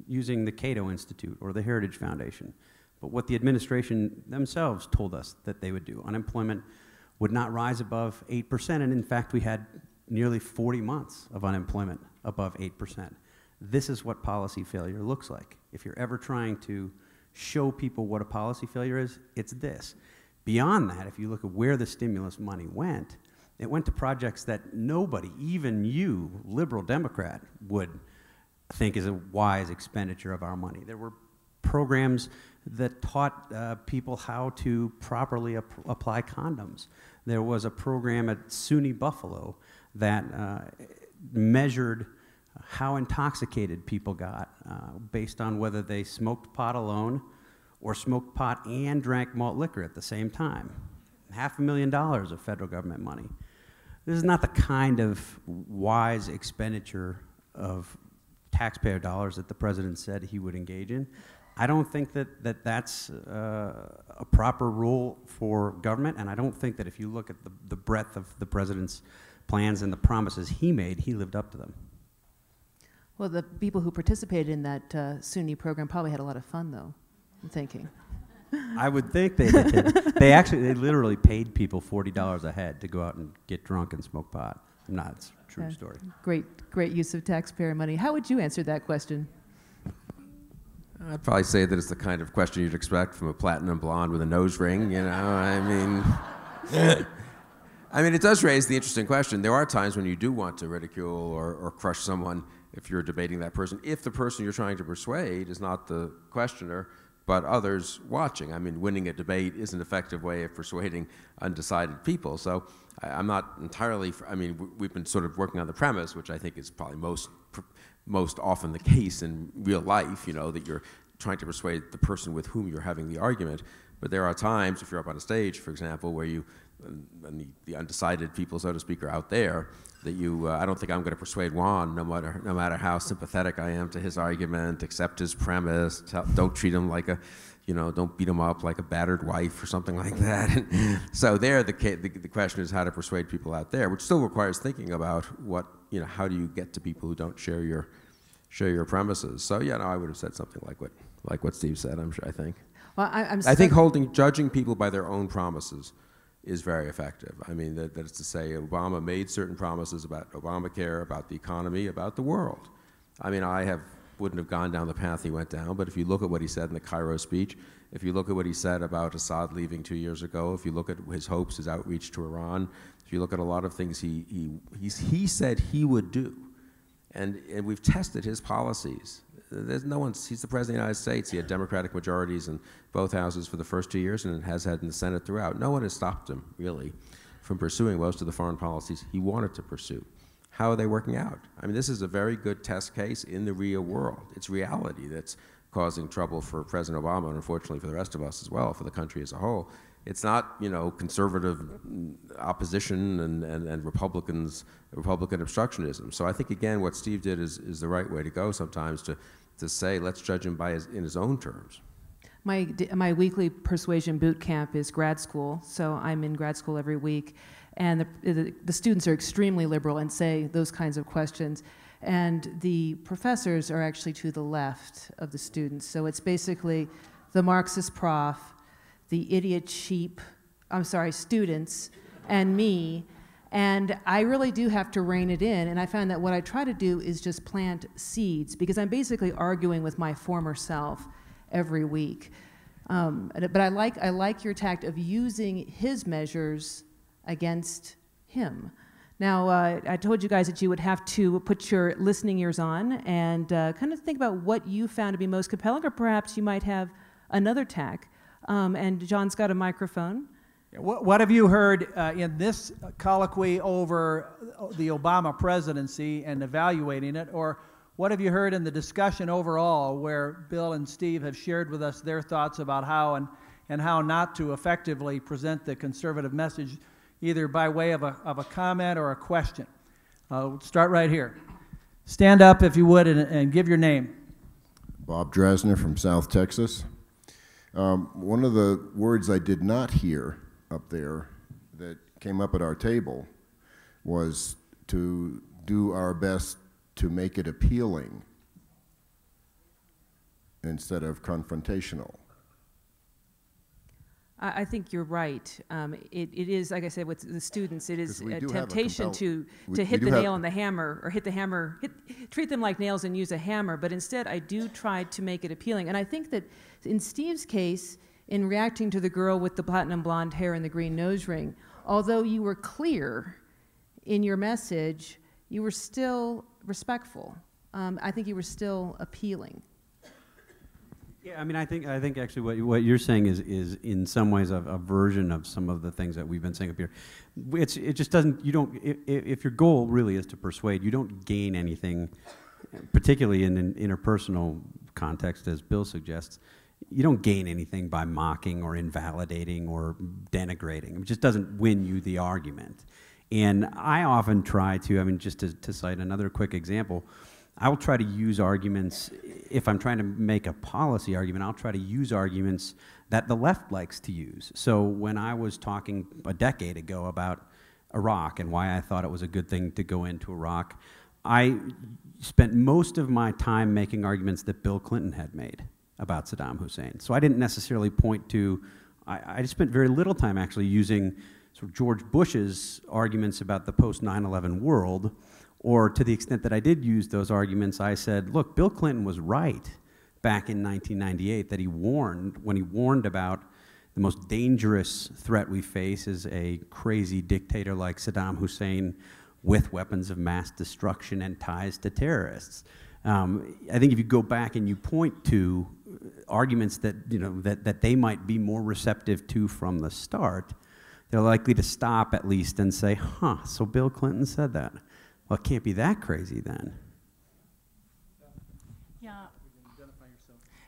using the Cato Institute or the Heritage Foundation, but what the administration themselves told us that they would do. Unemployment would not rise above 8%, and in fact, we had nearly 40 months of unemployment above 8%. This is what policy failure looks like. If you're ever trying to show people what a policy failure is, it's this. Beyond that, if you look at where the stimulus money went, it went to projects that nobody, even you, liberal Democrat, would think is a wise expenditure of our money. There were programs that taught people how to properly apply condoms. There was a program at SUNY Buffalo that measured how intoxicated people got based on whether they smoked pot alone or smoked pot and drank malt liquor at the same time. $500,000 of federal government money. This is not the kind of wise expenditure of taxpayer dollars that the president said he would engage in. I don't think that that's a proper role for government, and I don't think that if you look at the breadth of the president's plans and the promises he made, he lived up to them. Well, the people who participated in that SUNY program probably had a lot of fun, though, I'm thinking. I would think they did. They literally paid people $40 a head to go out and get drunk and smoke pot. It's a true story. Great use of taxpayer money. How would you answer that question? I'd probably say that it's the kind of question you'd expect from a platinum blonde with a nose ring, I mean, it does raise the interesting question. There are times when you do want to ridicule or crush someone if you're debating that person, if the person you're trying to persuade is not the questioner, but others watching. I mean, winning a debate is an effective way of persuading undecided people. So I'm not entirely, we've been sort of working on the premise, which I think is probably most often the case in real life, that you're trying to persuade the person with whom you're having the argument. But there are times, if you're up on a stage, for example, where you, and the undecided people, so to speak, are out there, that I don't think I'm going to persuade Juan, no matter how sympathetic I am to his argument, accept his premise, don't treat him like don't beat him up like a battered wife or something like that. So there, the question is how to persuade people out there, which still requires thinking about what how do you get to people who don't share your premises? So yeah, no, I would have said something like what Steve said. I think. Well, I think judging people by their own promises is very effective. I mean, that is to say, Obama made certain promises about Obamacare, about the economy, about the world. I mean, wouldn't have gone down the path he went down, but if you look at what he said in the Cairo speech, if you look at what he said about Assad leaving 2 years ago, if you look at his hopes, his outreach to Iran, if you look at a lot of things he said he would do, and we've tested his policies. He's the President of the United States. He had Democratic majorities in both houses for the first 2 years and has had in the Senate throughout. No one has stopped him, really, from pursuing most of the foreign policies he wanted to pursue. How are they working out? I mean, this is a very good test case in the real world. It's reality that's causing trouble for President Obama and unfortunately for the rest of us as well, for the country as a whole. It's not, conservative opposition and Republican obstructionism. So I think, again, what Steve did is the right way to go sometimes, to say, let's judge him in his own terms. My weekly Persuasion Bootcamp is grad school, so I'm in grad school every week. And the students are extremely liberal and say those kinds of questions. And the professors are actually to the left of the students. So it's basically the Marxist prof, the idiot students, and me. And I really do have to rein it in. And I found that what I try to do is just plant seeds, because I'm basically arguing with my former self every week. But I like your tact of using his measures against him. Now, I told you guys that you would have to put your listening ears on and kind of think about what you found to be most compelling, or perhaps you might have another tack. And John's got a microphone. What have you heard in this colloquy over the Obama presidency and evaluating it, or what have you heard in the discussion overall where Bill and Steve have shared with us their thoughts about how and how not to effectively present the conservative message, either by way of a comment or a question? Start right here. Stand up, if you would, and give your name. Bob Drasner from South Texas. One of the words I did not hear up there that came up at our table was to do our best to make it appealing instead of confrontational. I think you're right. It is, like I said, with the students, it is a temptation to hit the nail on the hammer, or treat them like nails and use a hammer, but instead I do try to make it appealing. And I think that in Steve's case, in reacting to the girl with the platinum blonde hair and the green nose ring, although you were clear in your message, you were still respectful. I think you were still appealing. Yeah, I mean, I think actually what you're saying is in some ways a version of some of the things that we've been saying up here. It just doesn't, if your goal really is to persuade, you don't gain anything, particularly in an interpersonal context, as Bill suggests. You don't gain anything by mocking or invalidating or denigrating. It just doesn't win you the argument. And I often try to, just to cite another quick example, I will try to use arguments, if I'm trying to make a policy argument, I'll try to use arguments that the left likes to use. So when I was talking a decade ago about Iraq and why I thought it was a good thing to go into Iraq, I spent most of my time making arguments that Bill Clinton had made about Saddam Hussein. So I didn't necessarily point to, I just spent very little time actually using sort of George Bush's arguments about the post 9/11 world, or to the extent that I did use those arguments, I said, look, Bill Clinton was right back in 1998 that when he warned about the most dangerous threat we face is a crazy dictator like Saddam Hussein with weapons of mass destruction and ties to terrorists. I think if you go back and you point to arguments that, that they might be more receptive to from the start, they're likely to stop at least and say, so Bill Clinton said that. Well, it can't be that crazy then. Yeah.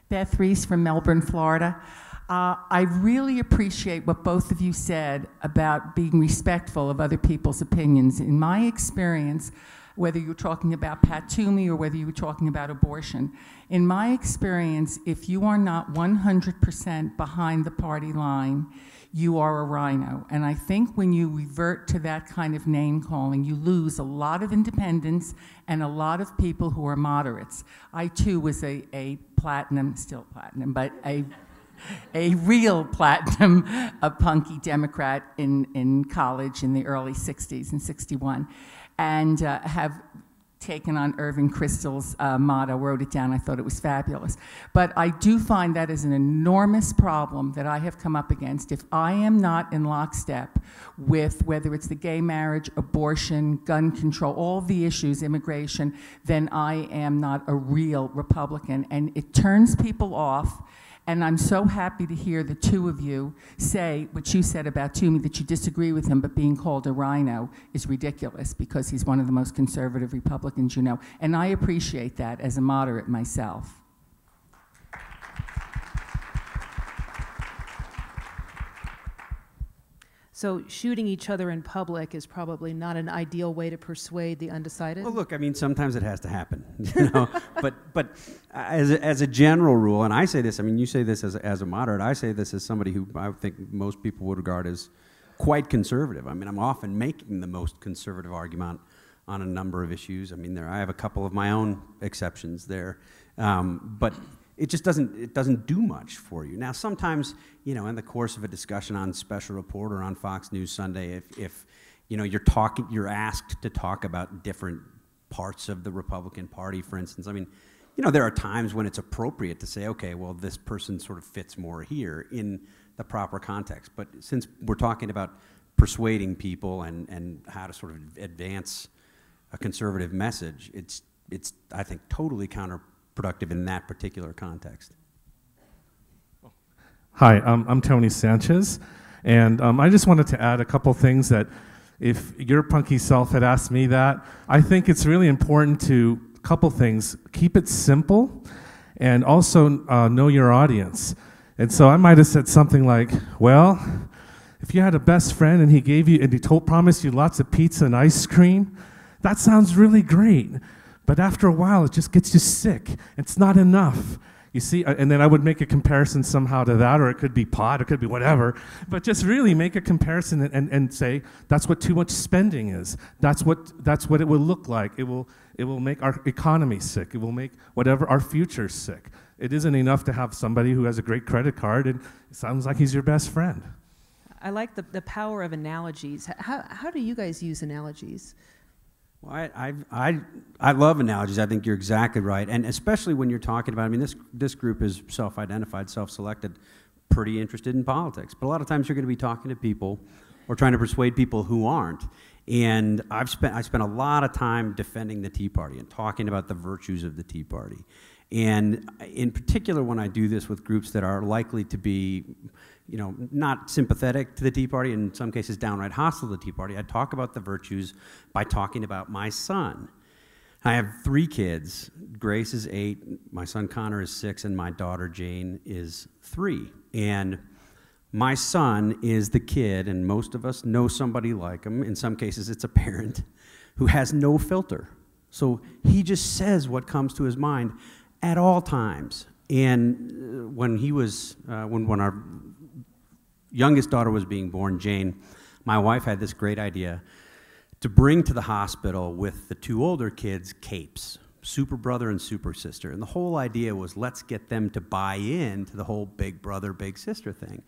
Beth Reese from Melbourne, Florida. I really appreciate what both of you said about being respectful of other people's opinions. In my experience, whether you're talking about Pat Toomey or whether you're talking about abortion. In my experience, if you are not 100% behind the party line, you are a rhino. And I think when you revert to that kind of name calling, you lose a lot of independents and a lot of people who are moderates. I too was a platinum, still platinum, but a real platinum, a punky Democrat in college in the early 60s, in 61, and have taken on Irving Kristol's motto, wrote it down, I thought it was fabulous. But I do find that is an enormous problem that I have come up against. If I am not in lockstep with whether it's the gay marriage, abortion, gun control, all the issues, immigration, then I am not a real Republican, and it turns people off. And I'm so happy to hear the two of you say what you said about Toomey, that you disagree with him, but being called a rhino is ridiculous because he's one of the most conservative Republicans you know. And I appreciate that as a moderate myself. So shooting each other in public is probably not an ideal way to persuade the undecided? Well, look, I mean, sometimes it has to happen, you know. but as a general rule, and I say this, I mean, you say this as a moderate, I say this as somebody who I think most people would regard as quite conservative. I mean, I'm often making the most conservative argument on a number of issues. I mean, I have a couple of my own exceptions there, but it just doesn't do much for you. Now, sometimes, you know, in the course of a discussion on Special Report or on Fox News Sunday, if you know, you're asked to talk about different parts of the Republican Party, for instance. I mean, you know, there are times when it's appropriate to say, okay, well, this person sort of fits more here in the proper context. But since we're talking about persuading people and how to sort of advance a conservative message, it's I think totally counterproductive in that particular context. Hi, I'm Tony Sanchez, and I just wanted to add a couple things that if your punky self had asked me that, I think it's really important to, a couple things, keep it simple and also know your audience. And so I might have said something like, well, if you had a best friend and he promised you lots of pizza and ice cream, that sounds really great. But after a while, it just gets you sick. It's not enough. You see, and then I would make a comparison somehow to that, or it could be pot, it could be whatever, but just really make a comparison and say, that's what too much spending is. That's what it will look like. It will make our economy sick. It will make whatever our future sick. It isn't enough to have somebody who has a great credit card and it sounds like he's your best friend. I like the power of analogies. How do you guys use analogies? Well, I love analogies. I think you're exactly right, and especially when you're talking about, I mean, this group is self-identified, self-selected, pretty interested in politics. But a lot of times you're going to be talking to people or trying to persuade people who aren't. And I spent a lot of time defending the Tea Party and talking about the virtues of the Tea Party. And in particular, when I do this with groups that are likely to be, you know, not sympathetic to the Tea Party, in some cases downright hostile to the Tea Party, I talk about the virtues by talking about my son. I have 3 kids. Grace is 8, my son Connor is 6, and my daughter Jane is 3. And my son is the kid, and most of us know somebody like him, in some cases it's a parent, who has no filter. So he just says what comes to his mind at all times. And when our youngest daughter was being born, Jane, my wife had this great idea to bring to the hospital with the 2 older kids capes, Super Brother and Super Sister. And the whole idea was, let's get them to buy in to the whole big brother, big sister thing.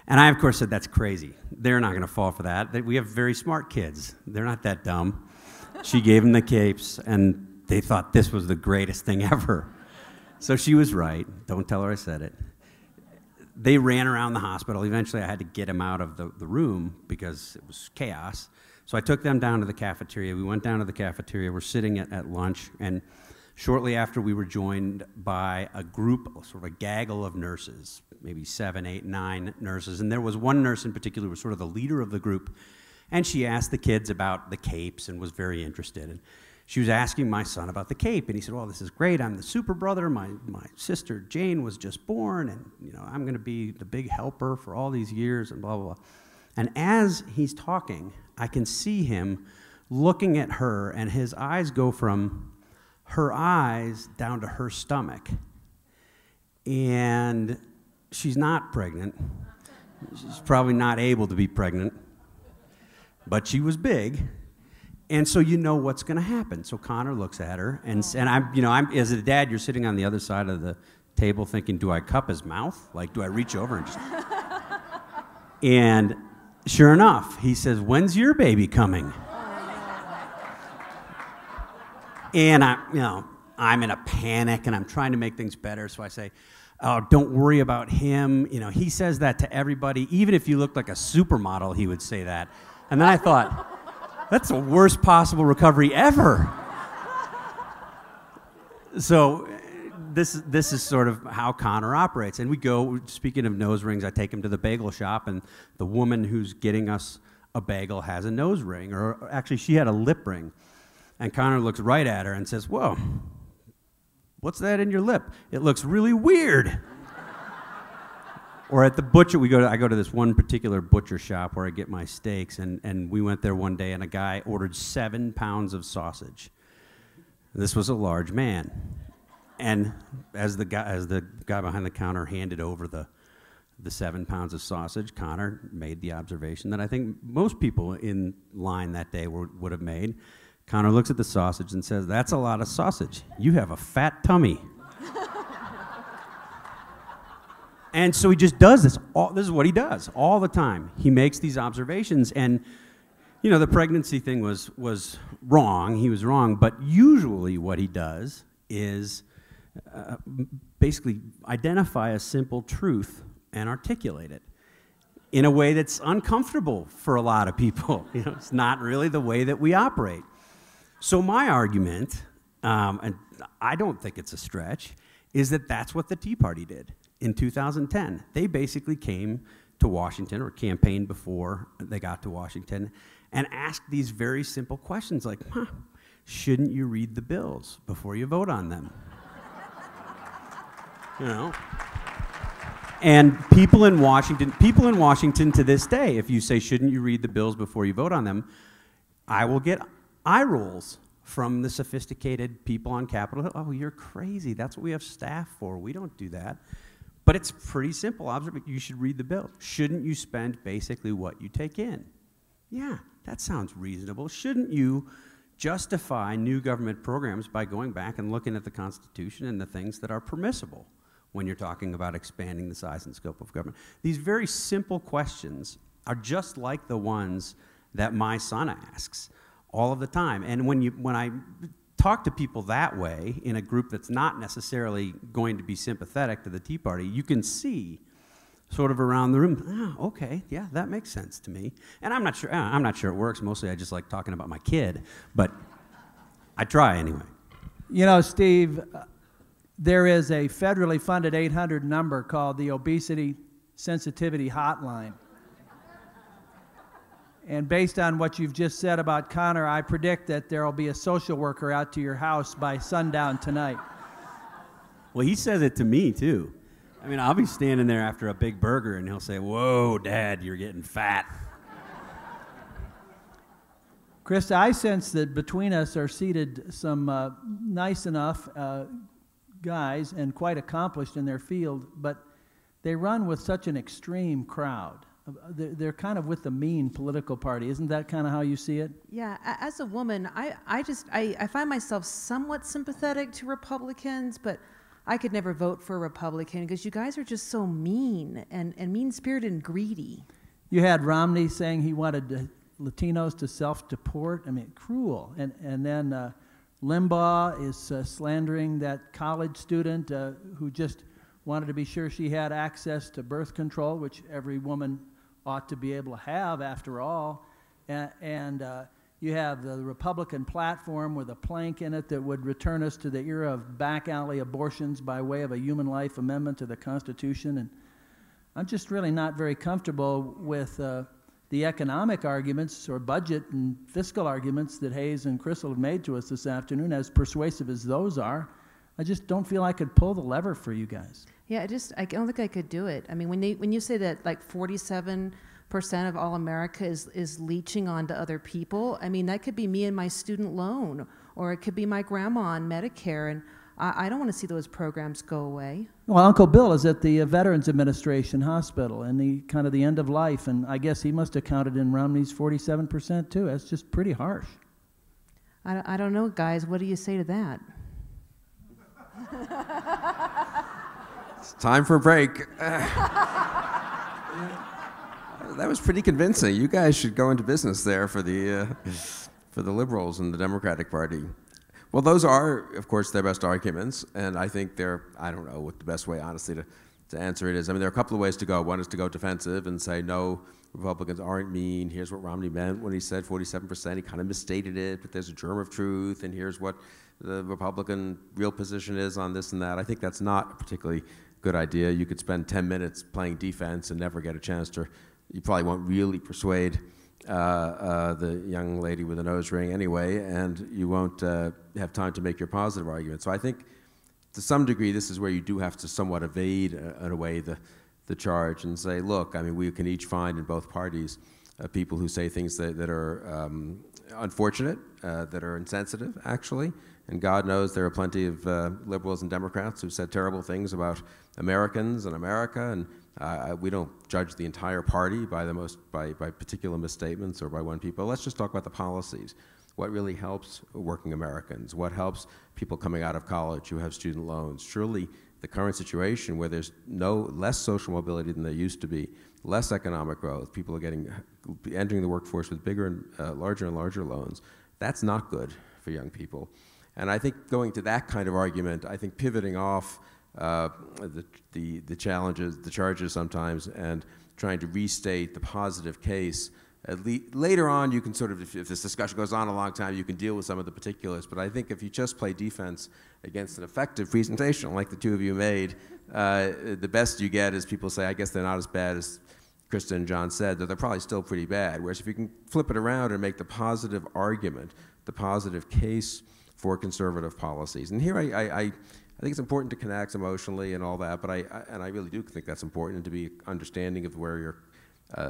And I, of course, said, that's crazy. They're not going to fall for that. We have very smart kids. They're not that dumb. She gave them the capes, and they thought this was the greatest thing ever. So she was right. Don't tell her I said it. They ran around the hospital. Eventually, I had to get them out of the room because it was chaos. So I took them down to the cafeteria. We went down to the cafeteria. We're sitting at lunch, and shortly after, we were joined by a group, sort of a gaggle of nurses, maybe 7, 8, 9 nurses. And there was one nurse in particular who was sort of the leader of the group, and she asked the kids about the capes and was very interested. And she was asking my son about the cape, and he said, well, this is great. I'm the super brother. My sister Jane was just born, and you know, I'm going to be the big helper for all these years, and blah, blah, blah. And as he's talking, I can see him looking at her, and his eyes go from her eyes down to her stomach. And she's not pregnant. She's probably not able to be pregnant, but she was big. And so you know what's going to happen. So Connor looks at her, and I'm as a dad, you're sitting on the other side of the table thinking, do I cup his mouth? Like, do I reach over and just... And sure enough, he says, when's your baby coming? And I'm in a panic, and I'm trying to make things better, so I say, oh, don't worry about him. He says that to everybody. Even if you looked like a supermodel, he would say that. And then I thought, that's the worst possible recovery ever. So this is sort of how Connor operates. And we go, speaking of nose rings, I take him to the bagel shop, and the woman who's getting us a bagel has a nose ring, or actually she had a lip ring. And Connor looks right at her and says, whoa, what's that in your lip? It looks really weird. Or at the butcher, I go to this one particular butcher shop where I get my steaks, and we went there one day, and a guy ordered 7 pounds of sausage. This was a large man. And as the guy behind the counter handed over the 7 pounds of sausage, Connor made the observation that I think most people in line that day would have made. Connor looks at the sausage and says, that's a lot of sausage. You have a fat tummy. And so he just does this. This is what he does all the time. He makes these observations, and the pregnancy thing was wrong. He was wrong, but usually what he does is basically identify a simple truth and articulate it in a way that's uncomfortable for a lot of people. It's not really the way that we operate. So my argument, and I don't think it's a stretch, is that that's what the Tea Party did in 2010. They basically came to Washington, or campaigned before they got to Washington, and asked these very simple questions like, shouldn't you read the bills before you vote on them? And people in Washington to this day, if you say, shouldn't you read the bills before you vote on them, I will get eye rolls from the sophisticated people on Capitol Hill. Oh, you're crazy. That's what we have staff for. We don't do that. But it's pretty simple. You should read the bill. Shouldn't you spend basically what you take in? Yeah, that sounds reasonable. Shouldn't you justify new government programs by going back and looking at the Constitution and the things that are permissible when you're talking about expanding the size and scope of government? These very simple questions are just like the ones that my son asks all of the time. And when I talk to people that way in a group that's not necessarily going to be sympathetic to the Tea Party, you can see sort of around the room, oh, okay, yeah, that makes sense to me. And I'm not sure it works. Mostly I just like talking about my kid, but I try anyway. Steve, there is a federally funded 800 number called the Obesity Sensitivity Hotline. And based on what you've just said about Connor, I predict that there will be a social worker out to your house by sundown tonight. Well, he says it to me, too. I mean, I'll be standing there after a big burger, and he'll say, whoa, Dad, you're getting fat. Krista, I sense that between us are seated some nice enough guys and quite accomplished in their field, but they run with such an extreme crowd. They're kind of with the mean political party. Isn't that kind of how you see it? Yeah, as a woman, I find myself somewhat sympathetic to Republicans, but I could never vote for a Republican because you guys are just so mean and mean-spirited and greedy. You had Romney saying he wanted Latinos to self-deport. I mean, cruel. And then Limbaugh is slandering that college student who just wanted to be sure she had access to birth control, which every woman ought to be able to have after all. And you have the Republican platform with a plank in it that would return us to the era of back alley abortions by way of a human life amendment to the Constitution. And I'm just really not very comfortable with the economic arguments or budget and fiscal arguments that Hayes and Crystal have made to us this afternoon, as persuasive as those are. I just don't feel I could pull the lever for you guys. Yeah, I don't think I could do it. I mean, when you say that like 47% of all America is leeching onto other people. I mean, that could be me and my student loan, or it could be my grandma on Medicare, and I don't want to see those programs go away. Well, Uncle Bill is at the Veterans Administration Hospital in the kind of the end of life, and I guess he must have counted in Romney's 47% too. That's just pretty harsh. I don't know, guys. What do you say to that? It's time for a break. That was pretty convincing. You guys should go into business there for the liberals and the Democratic Party. Well, those are, of course, their best arguments, and I think I don't know what the best way, honestly, to answer it is. I mean, there are a couple of ways to go. One is to go defensive and say, no, Republicans aren't mean. Here's what Romney meant when he said 47%. He kind of misstated it, but there's a germ of truth, and here's what the Republican real position is on this and that. I think that's not a particularly good idea. You could spend 10 minutes playing defense and never get a chance to, you probably won't really persuade the young lady with the nose ring anyway, and you won't have time to make your positive argument. So I think to some degree this is where you do have to somewhat evade, in a way, the charge and say, look, I mean, we can each find in both parties people who say things that are unfortunate, that are insensitive, actually. And God knows there are plenty of liberals and Democrats who said terrible things about Americans and America, and we don't judge the entire party by particular misstatements or by one people. Let's just talk about the policies. What really helps working Americans? What helps people coming out of college who have student loans? Surely the current situation where there's less social mobility than there used to be, less economic growth, people are entering the workforce with bigger and larger loans. That's not good for young people. And I think going to that kind of argument, I think pivoting off the charges sometimes, and trying to restate the positive case. Later on, you can sort of, if this discussion goes on a long time, you can deal with some of the particulars. But I think if you just play defense against an effective presentation like the two of you made, the best you get is people say, I guess they're not as bad as Krista and John said, that they're probably still pretty bad. Whereas if you can flip it around and make the positive argument, the positive case for conservative policies. And here I think it's important to connect emotionally and all that, but I really do think that's important, and to be understanding of where your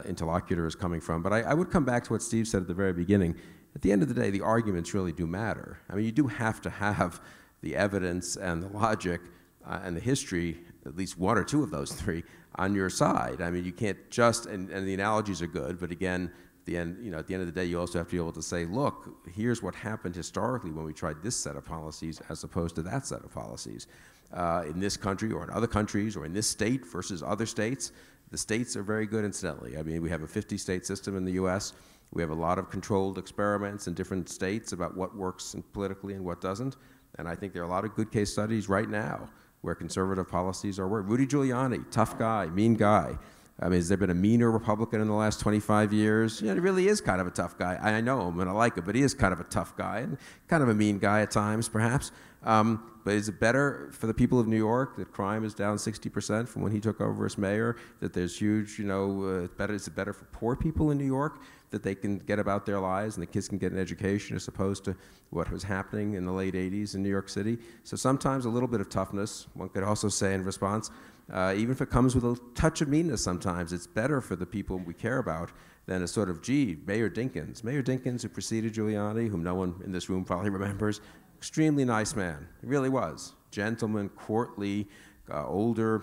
interlocutor is coming from. But I would come back to what Steve said at the very beginning. At the end of the day, the arguments really do matter. I mean, you do have to have the evidence and the logic and the history, at least one or two of those three, on your side. I mean, you can't just, and the analogies are good, but again, at the end of the day, you also have to be able to say, look, here's what happened historically when we tried this set of policies as opposed to that set of policies. In this country or in other countries or in this state versus other states, the states are very good, incidentally. I mean, we have a 50-state system in the US. We have a lot of controlled experiments in different states about what works politically and what doesn't. And I think there are a lot of good case studies right now where conservative policies are working. Rudy Giuliani, tough guy, mean guy. I mean, has there been a meaner Republican in the last 25 years? You know, he really is kind of a tough guy. I know him and I like him, but he is kind of a tough guy and kind of a mean guy at times, perhaps. But is it better for the people of New York that crime is down 60% from when he took over as mayor, that there's huge, is it better for poor people in New York that they can get about their lives and the kids can get an education as opposed to what was happening in the late 80s in New York City? So sometimes a little bit of toughness, one could also say in response, even if it comes with a touch of meanness sometimes, it's better for the people we care about than a sort of, gee, Mayor Dinkins, who preceded Giuliani, whom no one in this room probably remembers, extremely nice man. He really was. Gentleman, courtly, older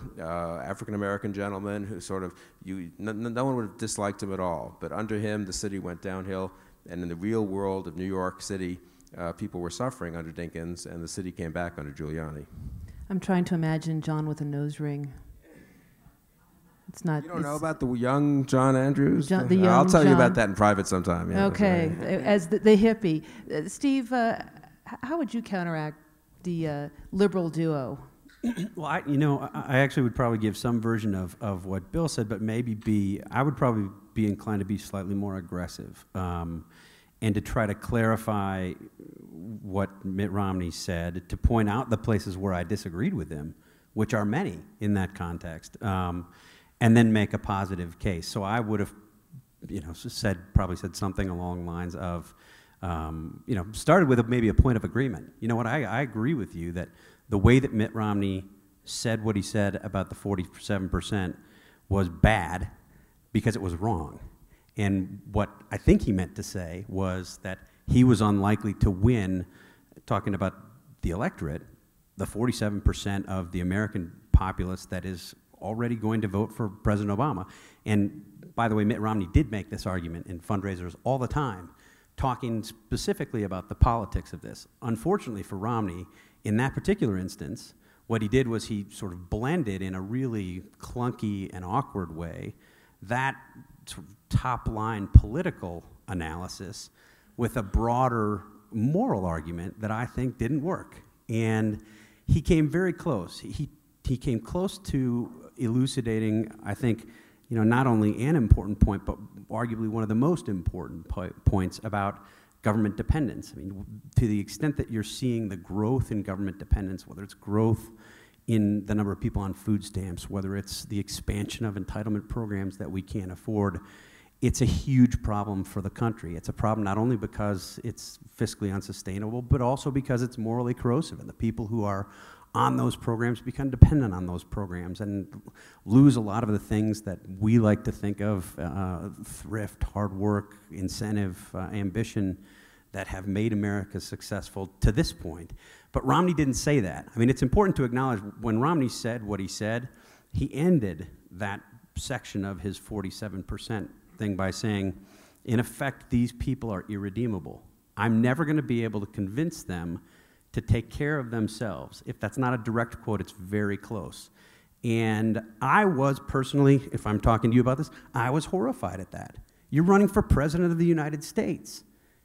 African-American gentleman who sort of, no one would have disliked him at all. But under him, the city went downhill, and in the real world of New York City, people were suffering under Dinkins, and the city came back under Giuliani. I'm trying to imagine John with a nose ring. It's not. You don't know about the young John Andrews? The young I'll tell John. You about that in private sometime. Yeah, okay, as the hippie. Steve, how would you counteract the liberal duo? Well, I actually would probably give some version of what Bill said, but I would probably be inclined to be slightly more aggressive and to try to clarify what Mitt Romney said, to point out the places where I disagreed with him, which are many in that context, and then make a positive case. So I would have, probably said something along the lines of, started with maybe a point of agreement. You know what, I agree with you that the way that Mitt Romney said what he said about the 47% was bad, because it was wrong. And what I think he meant to say was that he was unlikely to win, talking about the electorate, the 47% of the American populace that is already going to vote for President Obama. And by the way, Mitt Romney did make this argument in fundraisers all the time, talking specifically about the politics of this. Unfortunately for Romney, in that particular instance, what he did was he sort of blended in a really clunky and awkward way that sort of top-line political analysis with a broader moral argument that I think didn't work. And he came very close. He came close to elucidating, I think, not only an important point, but arguably one of the most important points about government dependence. I mean, to the extent that you're seeing the growth in government dependence, whether it's growth in the number of people on food stamps, whether it's the expansion of entitlement programs that we can't afford, it's a huge problem for the country. It's a problem not only because it's fiscally unsustainable, but also because it's morally corrosive, and the people who are on those programs become dependent on those programs and lose a lot of the things that we like to think of, thrift, hard work, incentive, ambition, that have made America successful to this point. But Romney didn't say that. I mean, it's important to acknowledge when Romney said what he said, he ended that section of his 47% thing by saying, in effect, these people are irredeemable. I'm never going to be able to convince them to take care of themselves. If that's not a direct quote, it's very close. And I was personally, if I'm talking to you about this, I was horrified at that. You're running for president of the United States.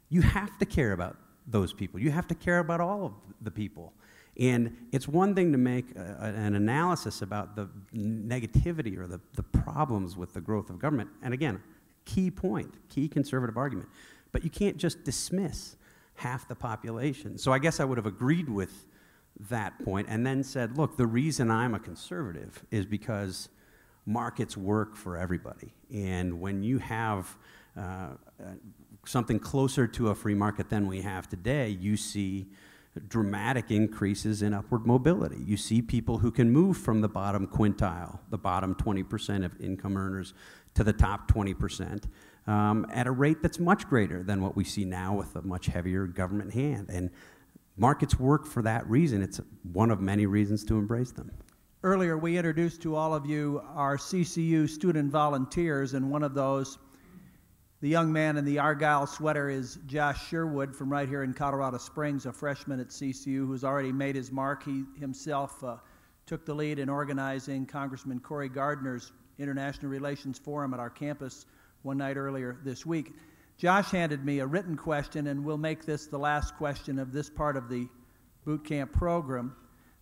You have to care about those people. You have to care about all of the people. And it's one thing to make an analysis about the negativity or the problems with the growth of government. And again, key point, key conservative argument. But you can't just dismiss half the population. So I guess I would have agreed with that point and then said, look, the reason I'm a conservative is because markets work for everybody. And when you have something closer to a free market than we have today, you see dramatic increases in upward mobility. You see people who can move from the bottom quintile, the bottom 20% of income earners, to the top 20%. At a rate that's much greater than what we see now with a much heavier government hand. And markets work for that reason. It's one of many reasons to embrace them. Earlier, we introduced to all of you our CCU student volunteers, and one of those, the young man in the Argyle sweater, is Josh Sherwood from right here in Colorado Springs, a freshman at CCU who's already made his mark. He himself took the lead in organizing Congressman Cory Gardner's International Relations Forum at our campus one night earlier this week. Josh handed me a written question, and we'll make this the last question of this part of the boot camp program,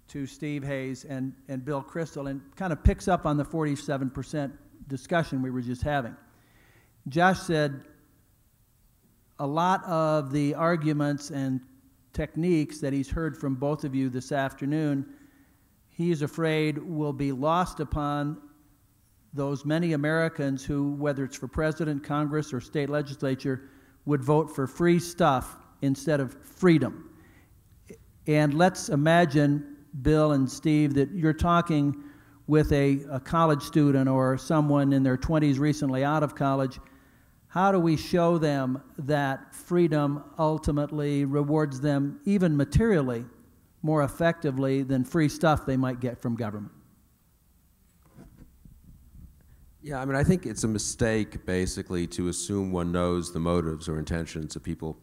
to Steve Hayes and Bill Crystal, and kind of picks up on the 47% discussion we were just having. Josh said a lot of the arguments and techniques that he's heard from both of you this afternoon, he's afraid will be lost upon those many Americans who, whether it's for president, Congress, or state legislature, would vote for free stuff instead of freedom. And let's imagine, Bill and Steve, that you're talking with a college student or someone in their 20s recently out of college. How do we show them that freedom ultimately rewards them, even materially, more effectively than free stuff they might get from government? Yeah, I mean, I think it's a mistake, basically, to assume one knows the motives or intentions of people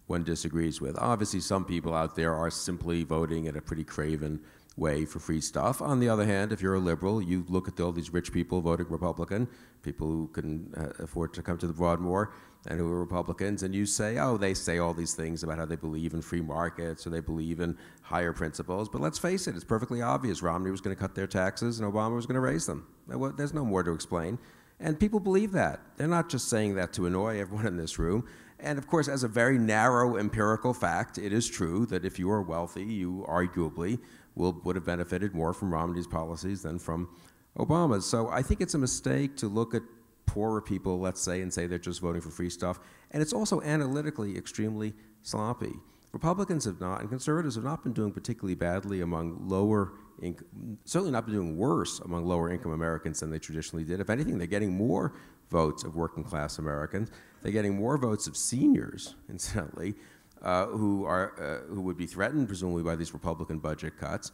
one disagrees with. Obviously, some people out there are simply voting in a pretty craven way for free stuff. On the other hand, if you're a liberal, you look at all these rich people voting Republican, people who can afford to come to the Broadmoor and who are Republicans, and you say, oh, they say all these things about how they believe in free markets or they believe in higher principles. But let's face it, it's perfectly obvious Romney was going to cut their taxes and Obama was going to raise them. There's no more to explain. And people believe that. They're not just saying that to annoy everyone in this room. And of course, as a very narrow empirical fact, it is true that if you are wealthy, you arguably would have benefited more from Romney's policies than from Obama's. So I think it's a mistake to look at poorer people, let's say, and say they're just voting for free stuff. And it's also analytically extremely sloppy. Republicans have not, and conservatives have not been doing particularly badly among lower income, certainly not been doing worse among lower income Americans than they traditionally did. If anything, they're getting more votes of working class Americans. They're getting more votes of seniors, incidentally, who would be threatened presumably by these Republican budget cuts.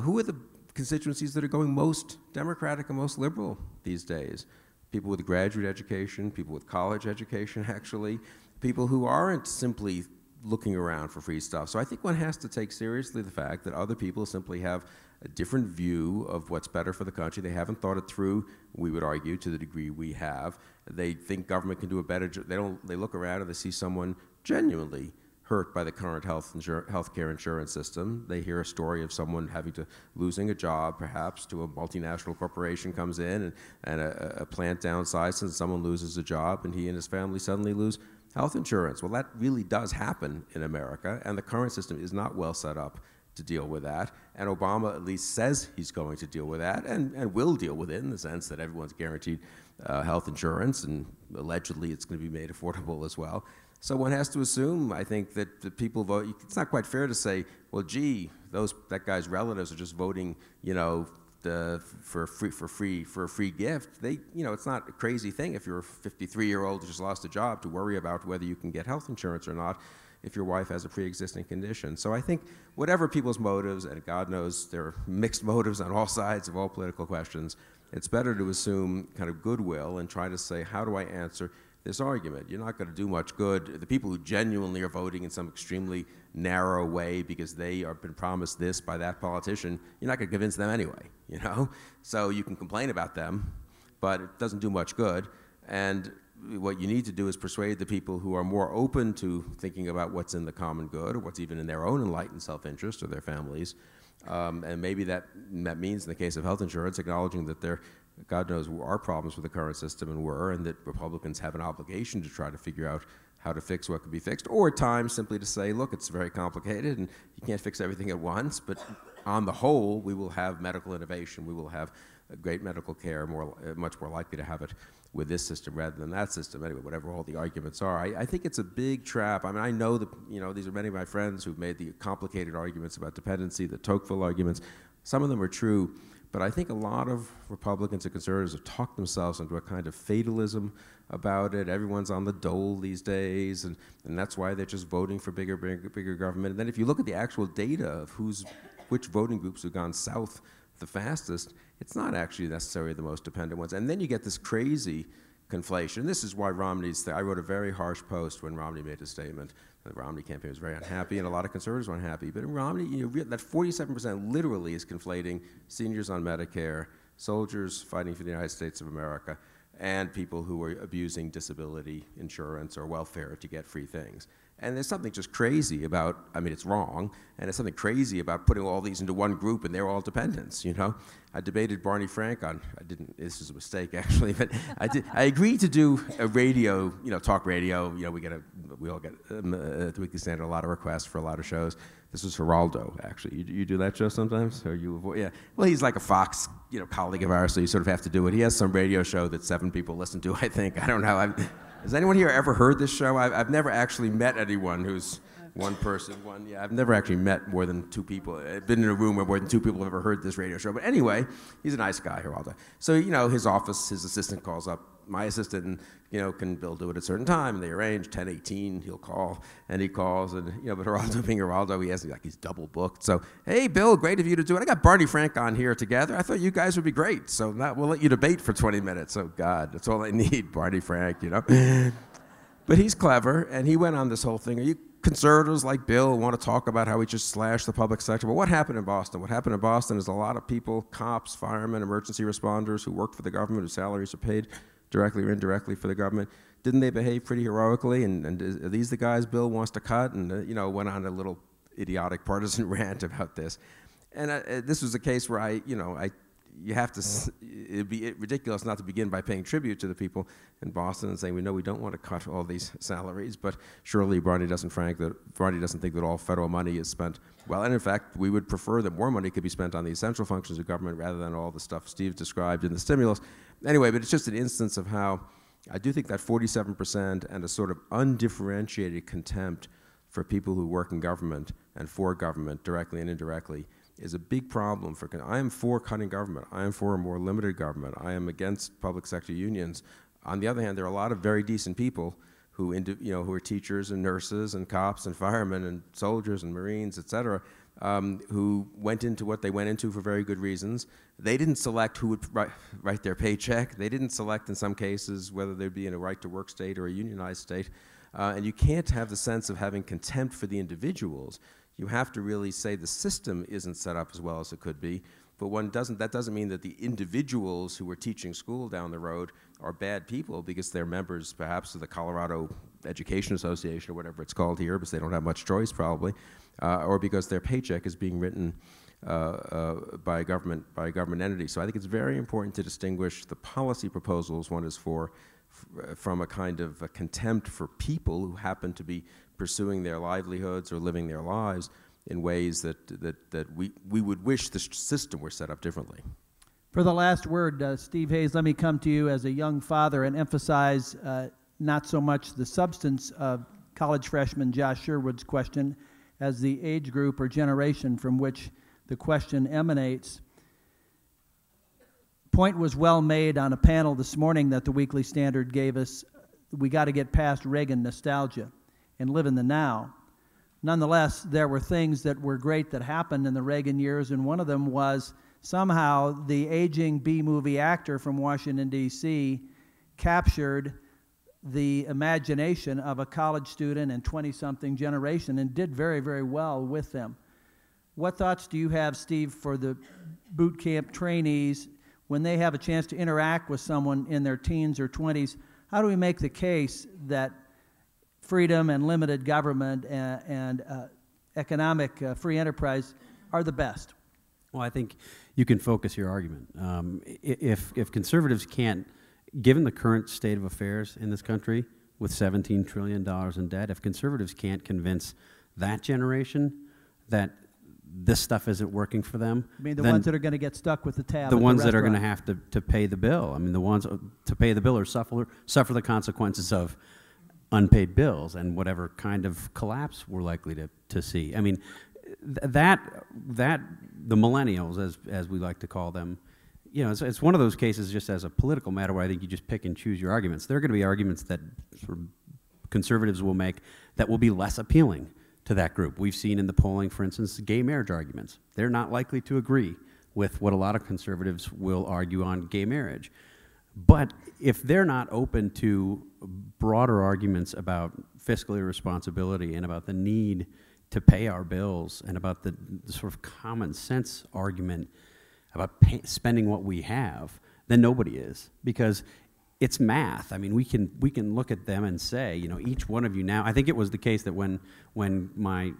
Who are the constituencies that are going most Democratic and most liberal these days? People with a graduate education, people with college education, actually, people who aren't simply looking around for free stuff. So I think one has to take seriously the fact that other people simply have a different view of what's better for the country. They haven't thought it through, we would argue, to the degree we have. They think government can do a better job. They look around and they see someone genuinely hurt by the current healthcare insurance system. They hear a story of someone losing a job, perhaps, to a multinational corporation comes in and a plant downsizes and someone loses a job and he and his family suddenly lose health insurance. Well, that really does happen in America, and the current system is not well set up to deal with that. And Obama at least says he's going to deal with that and will deal with it in the sense that everyone's guaranteed health insurance, and allegedly it's going to be made affordable as well. So one has to assume, I think, that the people vote. It's not quite fair to say, well, gee, that guy's relatives are just voting, for a free gift. It's not a crazy thing if you're a 53-year-old who just lost a job to worry about whether you can get health insurance or not if your wife has a pre-existing condition. So I think whatever people's motives, and God knows there are mixed motives on all sides of all political questions, it's better to assume kind of goodwill and try to say, how do I answer this argument? You're not going to do much good. The people who genuinely are voting in some extremely narrow way because they have been promised this by that politician, you're not going to convince them anyway, So you can complain about them, but it doesn't do much good. And what you need to do is persuade the people who are more open to thinking about what's in the common good or what's even in their own enlightened self-interest or their families. And maybe that means, in the case of health insurance, acknowledging that God knows are problems with the current system and that Republicans have an obligation to try to figure out how to fix what could be fixed, or at times simply to say, look, it's very complicated and you can't fix everything at once, but on the whole, we will have medical innovation, we will have great medical care, much more likely to have it with this system rather than that system. Anyway, whatever all the arguments are, I think it's a big trap. I mean, I know that, these are many of my friends who've made the complicated arguments about dependency, the Tocqueville arguments. Some of them are true, but I think a lot of Republicans and conservatives have talked themselves into a kind of fatalism about it. Everyone's on the dole these days, and that's why they're just voting for bigger government. And then if you look at the actual data of which voting groups have gone south the fastest, it's not actually necessarily the most dependent ones. And then you get this crazy conflation. This is why I wrote a very harsh post when Romney made his statement. The Romney campaign was very unhappy, and a lot of conservatives were unhappy. But in Romney, that 47% literally is conflating seniors on Medicare, soldiers fighting for the United States of America, and people who are abusing disability insurance or welfare to get free things. And there's something just crazy about, it's wrong, and there's something crazy about putting all these into one group and they're all dependents, I debated Barney Frank this is a mistake actually, but I agreed to do a radio, talk radio, we all get, at the Weekly Standard, a lot of requests for a lot of shows. This was Geraldo, actually. You do that show sometimes? Or you avoid? Yeah. Well, he's like a Fox, colleague of ours, so you sort of have to do it. He has some radio show that 7 people listen to, I think. I don't know. Has anyone here ever heard this show? I've never actually met anyone who's one person. I've never actually met more than 2 people. I've been in a room where more than 2 people have ever heard this radio show. But anyway, he's a nice guy, Geraldo. So, his office, his assistant calls up my assistant, and can Bill do it at a certain time? And they arrange 10:18. He'll call, and he calls, and but Geraldo being Geraldo, he has he's double booked. So, hey, Bill, great of you to do it. I got Barney Frank on here together. I thought you guys would be great. So now we'll let you debate for 20 minutes. Oh God, that's all I need, Barney Frank. But he's clever, and he went on this whole thing. Are you conservatives like Bill want to talk about how we just slashed the public sector? Well, what happened in Boston? What happened in Boston is a lot of people, cops, firemen, emergency responders who work for the government, whose salaries are paid directly or indirectly for the government. Didn't they behave pretty heroically? And are these the guys Bill wants to cut? And went on a little idiotic partisan rant about this. And this was a case where it'd be ridiculous not to begin by paying tribute to the people in Boston and saying, we don't want to cut all these salaries, but surely Barney doesn't think that all federal money is spent well. And in fact, we would prefer that more money could be spent on the essential functions of government rather than all the stuff Steve described in the stimulus. Anyway, but it's just an instance of how I do think that 47% and a sort of undifferentiated contempt for people who work in government and for government, directly and indirectly, is a big problem. I am for cutting government. I am for a more limited government. I am against public sector unions. On the other hand, there are a lot of very decent people who are teachers and nurses and cops and firemen and soldiers and Marines, et cetera, who went into what they went into for very good reasons. They didn't select who would write their paycheck. They didn't select, in some cases, whether they'd be in a right-to-work state or a unionized state. And you can't have the sense of having contempt for the individuals. You have to really say the system isn't set up as well as it could be. But that doesn't mean that the individuals who are teaching school down the road are bad people because they're members, perhaps, of the Colorado Education Association or whatever it's called here, because they don't have much choice probably, or because their paycheck is being written by a government entity. So I think it's very important to distinguish the policy proposals one is from a kind of a contempt for people who happen to be pursuing their livelihoods or living their lives in ways that we would wish the system were set up differently. For the last word, Steve Hayes, let me come to you as a young father and emphasize not so much the substance of college freshman Josh Sherwood's question as the age group or generation from which the question emanates. Point was well made on a panel this morning that the Weekly Standard gave us. We got to get past Reagan nostalgia and live in the now. Nonetheless, there were things that were great that happened in the Reagan years, and one of them was somehow the aging B-movie actor from Washington, D.C. captured the imagination of a college student and 20-something generation and did very, very well with them. What thoughts do you have, Steve, for the boot camp trainees when they have a chance to interact with someone in their teens or 20s? How do we make the case that freedom and limited government and economic free enterprise are the best? Well, I think you can focus your argument. If conservatives can't, given the current state of affairs in this country with $17 trillion in debt, if conservatives can't convince that generation that this stuff isn't working for them, I mean, the ones that are going to get stuck with the tab. The ones that are going to have to pay the bill. I mean, the ones to pay the bill or suffer the consequences of unpaid bills and whatever kind of collapse we're likely to see. I mean, that the millennials, as we like to call them, you know, it's one of those cases just as a political matter where I think you just pick and choose your arguments. There are going to be arguments that sort of conservatives will make that will be less appealing to that group. We've seen in the polling, for instance, gay marriage arguments. They're not likely to agree with what a lot of conservatives will argue on gay marriage. But if they're not open to broader arguments about fiscal irresponsibility and about the need to pay our bills and about the sort of common sense argument about spending what we have, then nobody is, because it's math. I mean, we can look at them and say, you know, each one of you now. I think it was the case that when my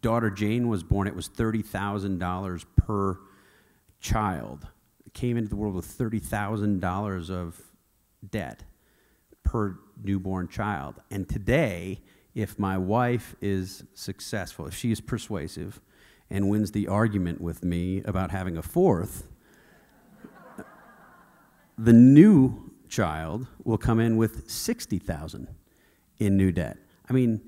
daughter Jane was born, it was $30,000 per child. Came into the world with $30,000 of debt per newborn child. And today, if my wife is successful, if she is persuasive and wins the argument with me about having a fourth, the new child will come in with $60,000 in new debt. I mean,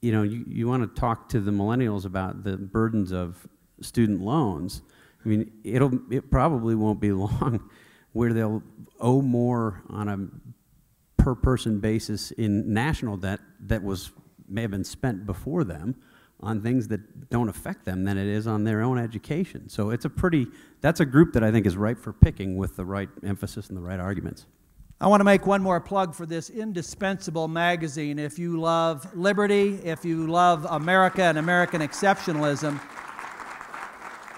you know, you want to talk to the millennials about the burdens of student loans. I mean, it probably won't be long where they'll owe more on a per-person basis in national debt that may have been spent before them on things that don't affect them than it is on their own education. So that's a group that I think is ripe for picking with the right emphasis and the right arguments. I want to make one more plug for this indispensable magazine. If you love liberty, if you love America and American exceptionalism,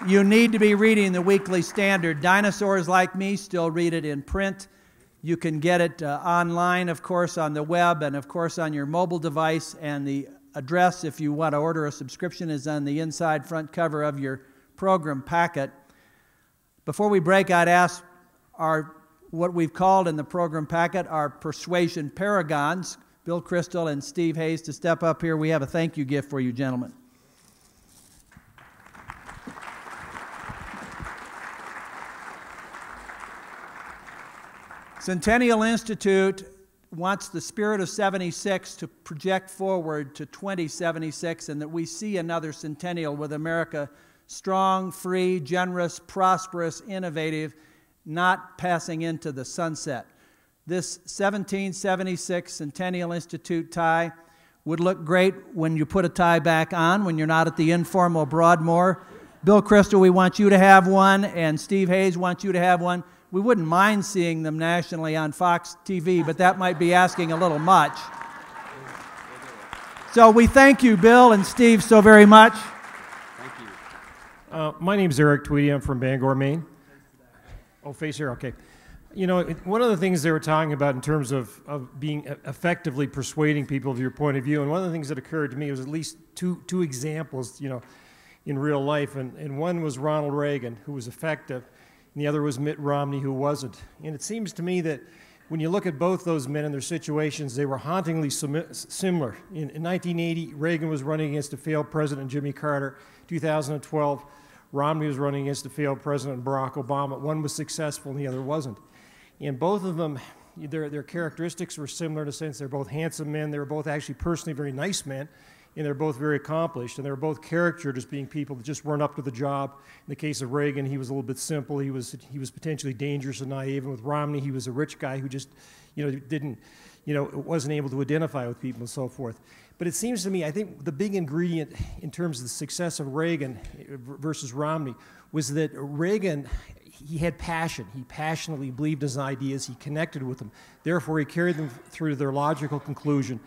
you need to be reading the Weekly Standard. Dinosaurs like me still read it in print. You can get it online, of course, on the web, and of course on your mobile device. And the address, if you want to order a subscription, is on the inside front cover of your program packet. Before we break, I'd ask what we've called in the program packet our Persuasion Paragons, Bill Crystal and Steve Hayes, to step up here. We have a thank you gift for you, gentlemen. Centennial Institute wants the spirit of 76 to project forward to 2076, and that we see another centennial with America strong, free, generous, prosperous, innovative, not passing into the sunset. This 1776 Centennial Institute tie would look great when you put a tie back on, when you're not at the informal Broadmoor. Bill Crystal, we want you to have one, and Steve Hayes wants you to have one. We wouldn't mind seeing them nationally on Fox TV, but that might be asking a little much. So we thank you, Bill and Steve, so very much. Thank you. My name's Eric Tweedy. I'm from Bangor, Maine. Oh, face here, okay. You know, one of the things they were talking about in terms of being effectively persuading people of your point of view, and one of the things that occurred to me was at least two examples, you know, in real life, and one was Ronald Reagan, who was effective, and the other was Mitt Romney, who wasn't. And it seems to me that when you look at both those men and their situations, they were hauntingly similar. In 1980, Reagan was running against a failed President, Jimmy Carter. 2012, Romney was running against a failed President, Barack Obama. One was successful and the other wasn't. And both of them, their characteristics were similar in a sense. They're both handsome men. They were both actually personally very nice men, and they're both very accomplished. And they were both caricatured as being people that just weren't up to the job. In the case of Reagan, he was a little bit simple. He was potentially dangerous and naive. And with Romney, he was a rich guy who just, wasn't able to identify with people and so forth. But it seems to me, I think the big ingredient in terms of the success of Reagan versus Romney was that Reagan, he had passion. He passionately believed his ideas. He connected with them. Therefore, he carried them through their logical conclusion.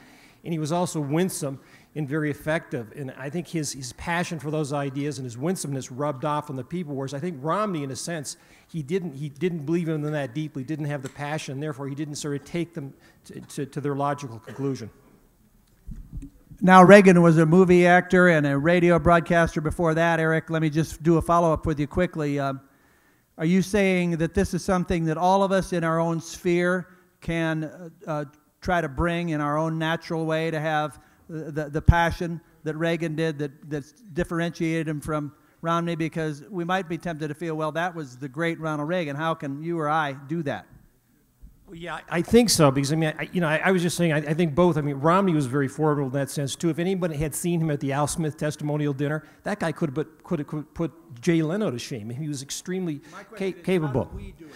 And he was also winsome and very effective. And I think his passion for those ideas and his winsomeness rubbed off on the people, whereas I think Romney, in a sense, he didn't believe in them that deeply, didn't have the passion, and therefore he didn't sort of take them to their logical conclusion. Now, Reagan was a movie actor and a radio broadcaster before that. Eric, let me just do a follow-up with you quickly. Are you saying that this is something that all of us in our own sphere can try to bring in our own natural way, to have the passion that Reagan did that differentiated him from Romney? Because we might be tempted to feel, well, that was the great Ronald Reagan. How can you or I do that? Well, yeah, I think so, because I was just saying, I think both. I mean, Romney was very formidable in that sense too. If anybody had seen him at the Al Smith testimonial dinner, that guy could have put Jay Leno to shame. He was extremely capable. How do we do it?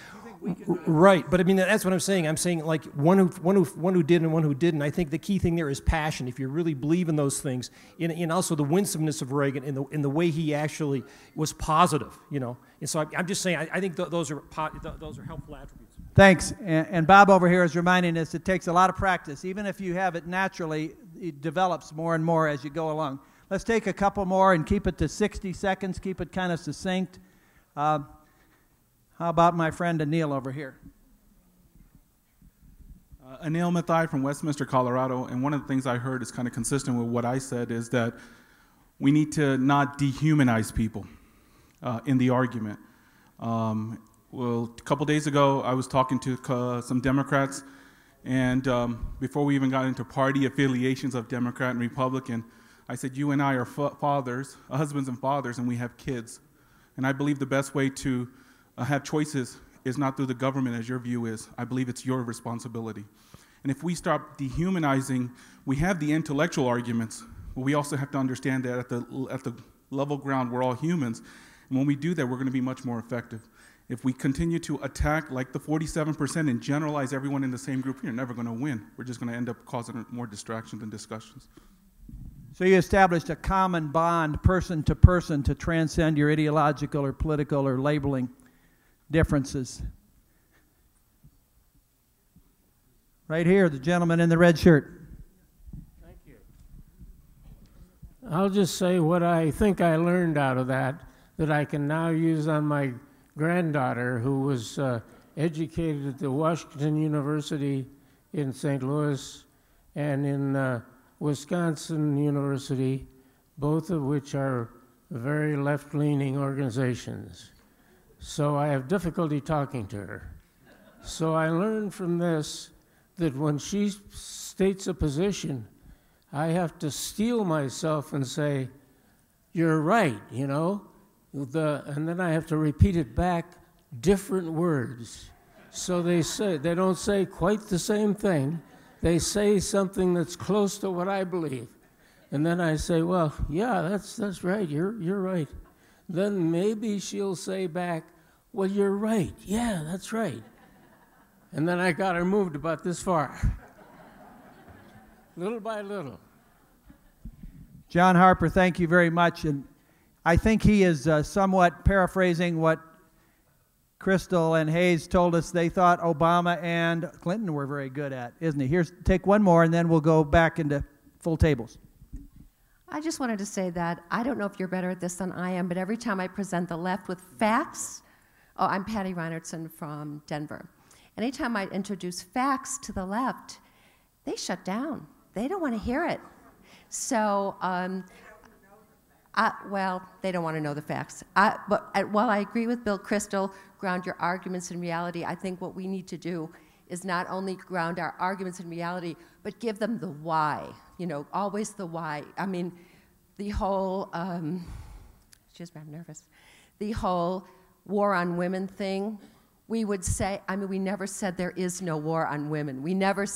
Right, but I mean, that's what I'm saying. I'm saying like one who did and one who didn't. I think the key thing there is passion. If you really believe in those things, and also the winsomeness of Reagan in the way he actually was positive, And so I'm just saying, I think those are helpful attributes. Thanks. And Bob over here is reminding us it takes a lot of practice. Even if you have it naturally, it develops more and more as you go along. Let's take a couple more and keep it to 60 seconds. Keep it kind of succinct. How about my friend Anil over here? Anil Mathai from Westminster, Colorado. And one of the things I heard is kind of consistent with what I said, is that we need to not dehumanize people in the argument. Well, a couple days ago, I was talking to some Democrats, and before we even got into party affiliations of Democrat and Republican, I said, you and I are fathers, husbands and fathers, and we have kids. And I believe the best way to have choices is not through the government, as your view is. I believe it's your responsibility. And if we start dehumanizing, we have the intellectual arguments, but we also have to understand that at the level ground, we're all humans. And when we do that, we're going to be much more effective. If we continue to attack like the 47% and generalize everyone in the same group, you're never going to win. We're just going to end up causing more distractions than discussions. So you established a common bond, person, to transcend your ideological or political or labeling differences. Right here, the gentleman in the red shirt. Thank you. I'll just say what I think I learned out of that I can now use on my granddaughter, who was educated at the Washington University in St. Louis and in Wisconsin University, both of which are very left-leaning organizations. So I have difficulty talking to her. So I learned from this that when she states a position, I have to steel myself and say, you're right, and then I have to repeat it back, different words. So they don't say quite the same thing, they say something that's close to what I believe. And then I say, well, yeah, that's right, you're right. Then maybe she'll say back, well, you're right, yeah, that's right. And then I got her moved about this far, little by little. John Harper, thank you very much. And I think he is somewhat paraphrasing what Crystal and Hayes told us they thought Obama and Clinton were very good at, isn't he? Take one more, and then we'll go back into full tables. I just wanted to say that I don't know if you're better at this than I am, but every time I present the left with facts, I'm Patty Reinertson from Denver. Anytime I introduce facts to the left, they shut down. They don't want to hear it. So, well, they don't want to know the facts. But while I agree with Bill Crystal, ground your arguments in reality, I think what we need to do is not only ground our arguments in reality, but give them the why. You know, always the why. I mean, the whole, excuse me, I'm nervous. The whole war on women thing, we would say, I mean, we never said there is no war on women. We never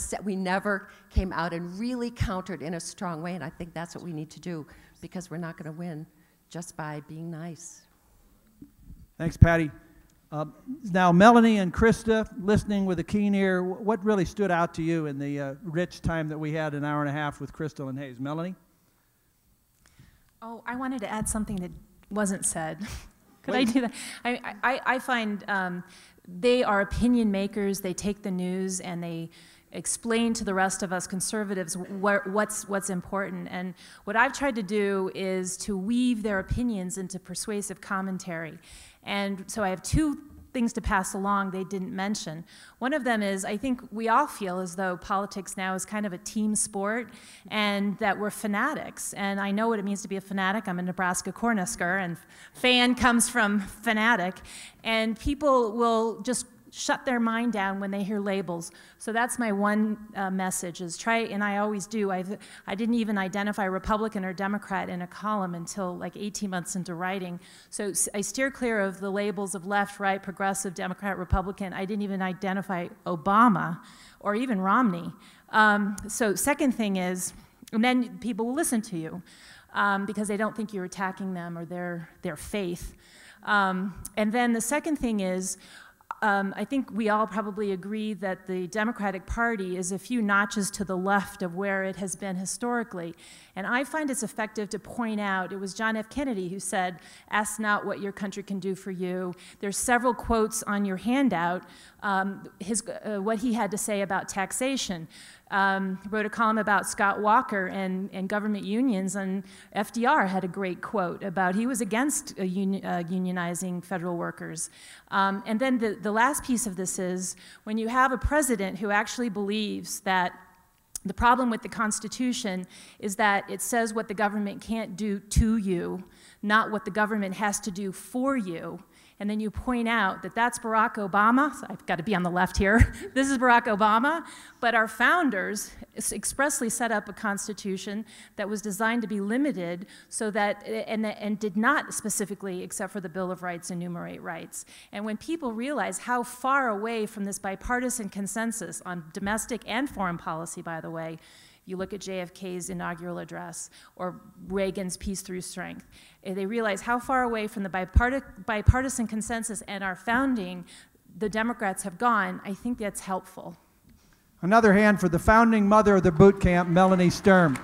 came out and really countered in a strong way, and I think that's what we need to do, because we're not going to win just by being nice. Thanks, Patty. Now, Melanie and Krista, listening with a keen ear, what really stood out to you in the rich time that we had, an hour and a half with Crystal and Hayes? Melanie? Oh, I wanted to add something that wasn't said. Could I do that? I find they are opinion makers. They take the news and they explain to the rest of us conservatives what's important. And what I've tried to do is to weave their opinions into persuasive commentary. And so I have two things to pass along they didn't mention. One of them is, I think we all feel as though politics now is kind of a team sport and that we're fanatics. And I know what it means to be a fanatic. I'm a Nebraska Cornhusker, and fan comes from fanatic. And people will just shut their mind down when they hear labels. So that's my one message, is try, and I always do. I didn't even identify Republican or Democrat in a column until like 18 months into writing. So I steer clear of the labels of left, right, progressive, Democrat, Republican. I didn't even identify Obama or even Romney. So second thing is, and then people will listen to you because they don't think you're attacking them or their faith. And then the second thing is, I think we all probably agree that the Democratic Party is a few notches to the left of where it has been historically. And I find it's effective to point out, it was John F. Kennedy who said, "Ask not what your country can do for you." There's several quotes on your handout, what he had to say about taxation. Wrote a column about Scott Walker and government unions, and FDR had a great quote about he was against unionizing federal workers. And then the last piece of this is, when you have a president who actually believes that the problem with the Constitution is that it says what the government can't do to you, not what the government has to do for you, and then you point out that that's Barack Obama. So I've got to be on the left here. This is Barack Obama, but our founders expressly set up a constitution that was designed to be limited so that, and did not specifically, except for the Bill of Rights, enumerate rights. And when people realize how far away from this bipartisan consensus on domestic and foreign policy, by the way, you look at JFK's inaugural address or Reagan's Peace Through Strength, they realize how far away from the bipartisan consensus and our founding the Democrats have gone. I think that's helpful. Another hand for the founding mother of the boot camp, Melanie Sturm.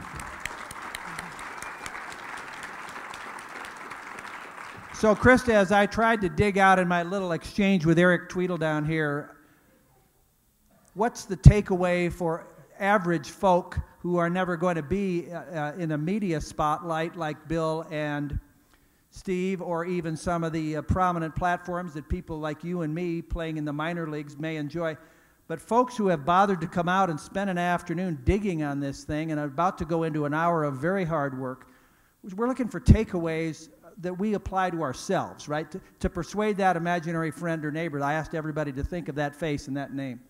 So Krista, as I tried to dig out in my little exchange with Eric Tweedle down here, what's the takeaway for average folk who are never going to be in a media spotlight like Bill and Steve, or even some of the prominent platforms that people like you and me playing in the minor leagues may enjoy? But folks who have bothered to come out and spend an afternoon digging on this thing and are about to go into an hour of very hard work, we're looking for takeaways that we apply to ourselves, right? To persuade that imaginary friend or neighbor. I asked everybody to think of that face and that name.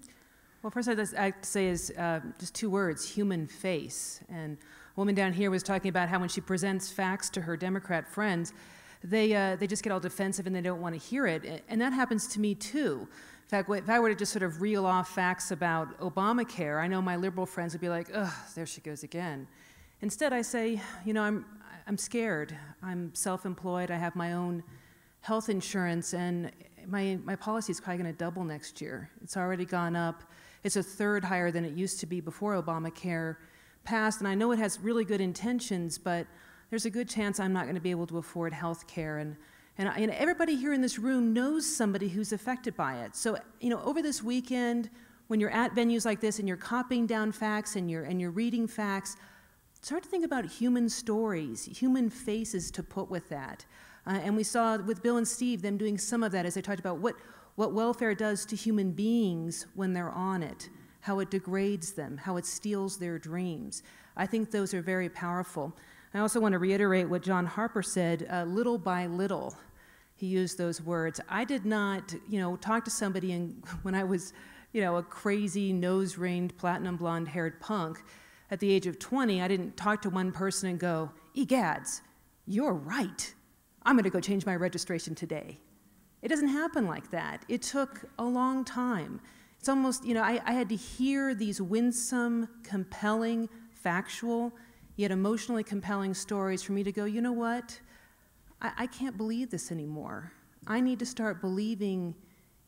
Well, first I'd say is just two words: human face. And a woman down here was talking about how when she presents facts to her Democrat friends, they just get all defensive and they don't want to hear it. And that happens to me too. In fact, if I were to just sort of reel off facts about Obamacare, I know my liberal friends would be like, ugh, there she goes again. Instead, I say, you know, I'm scared. I'm self-employed. I have my own health insurance, and my policy is probably going to double next year. It's already gone up. It's a third higher than it used to be before Obamacare passed, and I know it has really good intentions, but there's a good chance I'm not going to be able to afford health care. And everybody here in this room knows somebody who's affected by it. So, you know, over this weekend, when you're at venues like this and you're copying down facts and you're reading facts, start to think about human stories, human faces to put with that. And we saw with Bill and Steve them doing some of that as they talked about what welfare does to human beings when they're on it, how it degrades them, how it steals their dreams. I think those are very powerful. I also want to reiterate what John Harper said, little by little. He used those words. I did not, you know, talk to somebody when I was, you know, a crazy, nose-ringed, platinum blonde-haired punk. At the age of 20, I didn't talk to one person and go, egads, you're right. I'm going to go change my registration today. It doesn't happen like that. It took a long time. It's almost, you know, I had to hear these winsome, compelling, factual, yet emotionally compelling stories for me to go, you know what? I can't believe this anymore. I need to start believing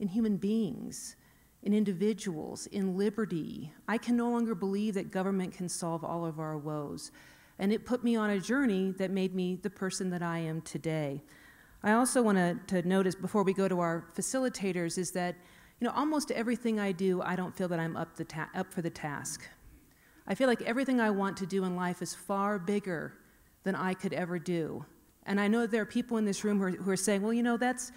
in human beings, in individuals, in liberty. I can no longer believe that government can solve all of our woes. And it put me on a journey that made me the person that I am today. I also want to notice, before we go to our facilitators, is that, you know, almost everything I do, I don't feel that I'm up for the task. I feel like everything I want to do in life is far bigger than I could ever do. And I know there are people in this room who are saying, well, you know, that's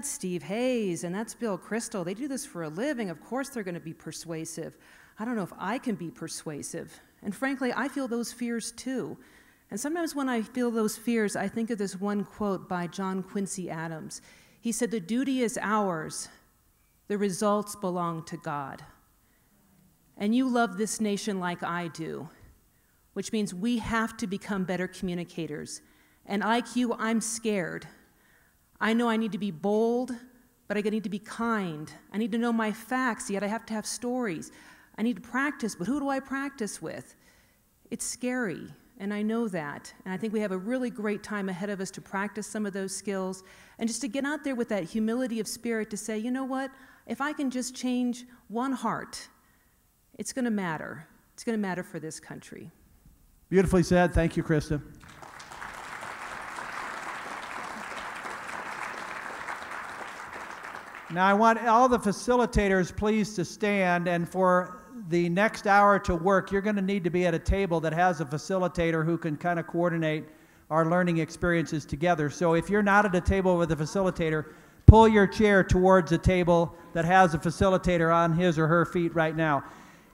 Steve Hayes and that's Bill Crystal. They do this for a living. Of course they're going to be persuasive. I don't know if I can be persuasive. And frankly, I feel those fears too. And sometimes when I feel those fears, I think of this one quote by John Quincy Adams. He said, "The duty is ours. The results belong to God." And you love this nation like I do, which means we have to become better communicators. And like you, I'm scared. I know I need to be bold, but I need to be kind. I need to know my facts, yet I have to have stories. I need to practice, but who do I practice with? It's scary, and I know that. And I think we have a really great time ahead of us to practice some of those skills and just to get out there with that humility of spirit to say, you know what? If I can just change one heart, it's going to matter. It's going to matter for this country. Beautifully said. Thank you, Krista. Now I want all the facilitators please to stand, and for the next hour to work, you're going to need to be at a table that has a facilitator who can kind of coordinate our learning experiences together. So if you're not at a table with a facilitator, pull your chair towards a table that has a facilitator on his or her feet right now.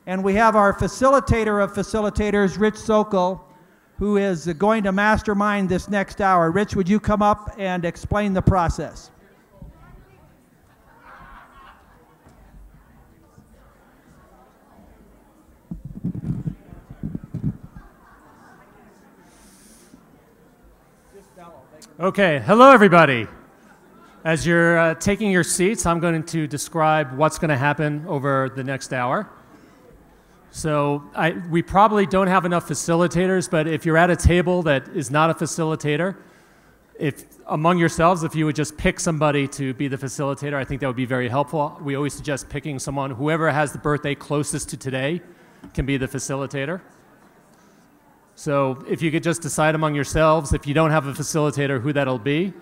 And we have our facilitator of facilitators, Rich Sokol, who is going to mastermind this next hour. Rich, would you come up and explain the process? Okay, hello everybody. As you're taking your seats, I'm going to describe what's going to happen over the next hour. So we probably don't have enough facilitators, but if you're at a table that is not a facilitator, if among yourselves, if you would just pick somebody to be the facilitator, I think that would be very helpful. We always suggest picking someone, whoever has the birthday closest to today can be the facilitator. So if you could just decide among yourselves, if you don't have a facilitator, who that'll be,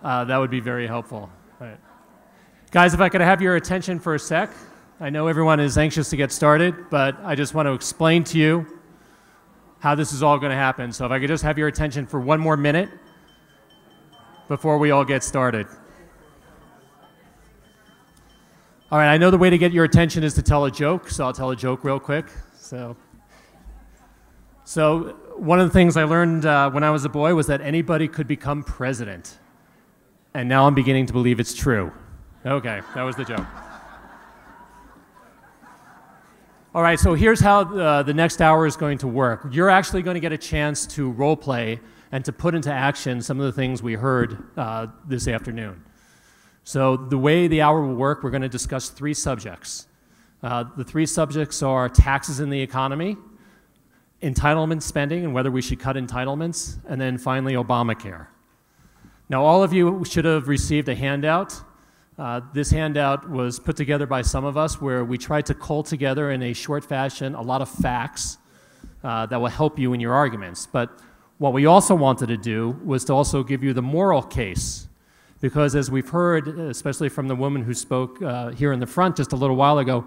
that would be very helpful. All right. Guys, if I could have your attention for a sec. I know everyone is anxious to get started, but I just want to explain to you how this is all going to happen. So if I could just have your attention for one more minute before we all get started. All right, I know the way to get your attention is to tell a joke, so I'll tell a joke real quick. So one of the things I learned when I was a boy was that anybody could become president. And now I'm beginning to believe it's true. Okay, that was the joke. All right, so here's how the next hour is going to work. You're actually going to get a chance to role play and to put into action some of the things we heard this afternoon. So the way the hour will work, we're going to discuss 3 subjects. The 3 subjects are taxes in the economy, entitlement spending and whether we should cut entitlements, and then finally Obamacare. Now all of you should have received a handout. This handout was put together by some of us where we tried to cull together in a short fashion a lot of facts that will help you in your arguments. But what we also wanted to do was to also give you the moral case, because as we've heard, especially from the woman who spoke here in the front just a little while ago,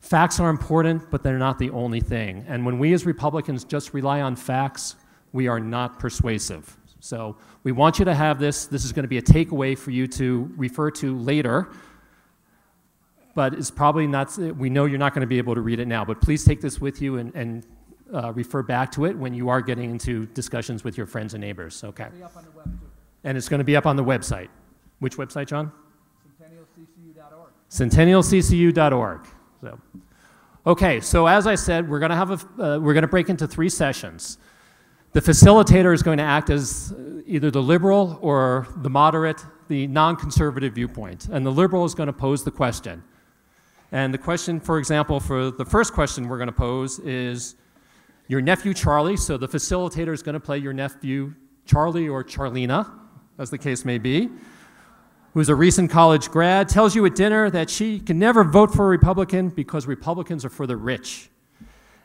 facts are important, but they're not the only thing. And when we as Republicans just rely on facts, we are not persuasive. So we want you to have this. This is going to be a takeaway for you to refer to later, but it's probably not, we know you're not going to be able to read it now, but please take this with you and refer back to it when you are getting into discussions with your friends and neighbors, okay? It'll be up on the web too. And it's going to be up on the website. Which website, John? CentennialCCU.org. CentennialCCU.org. So, okay, so as I said, we're going to have we're going to break into 3 sessions. The facilitator is going to act as either the liberal or the moderate, the non-conservative viewpoint. And the liberal is going to pose the question. And the question, for example, for the first question we're going to pose is your nephew Charlie. So the facilitator is going to play your nephew Charlie or Charlena, as the case may be, who's a recent college grad, tells you at dinner that she can never vote for a Republican because Republicans are for the rich.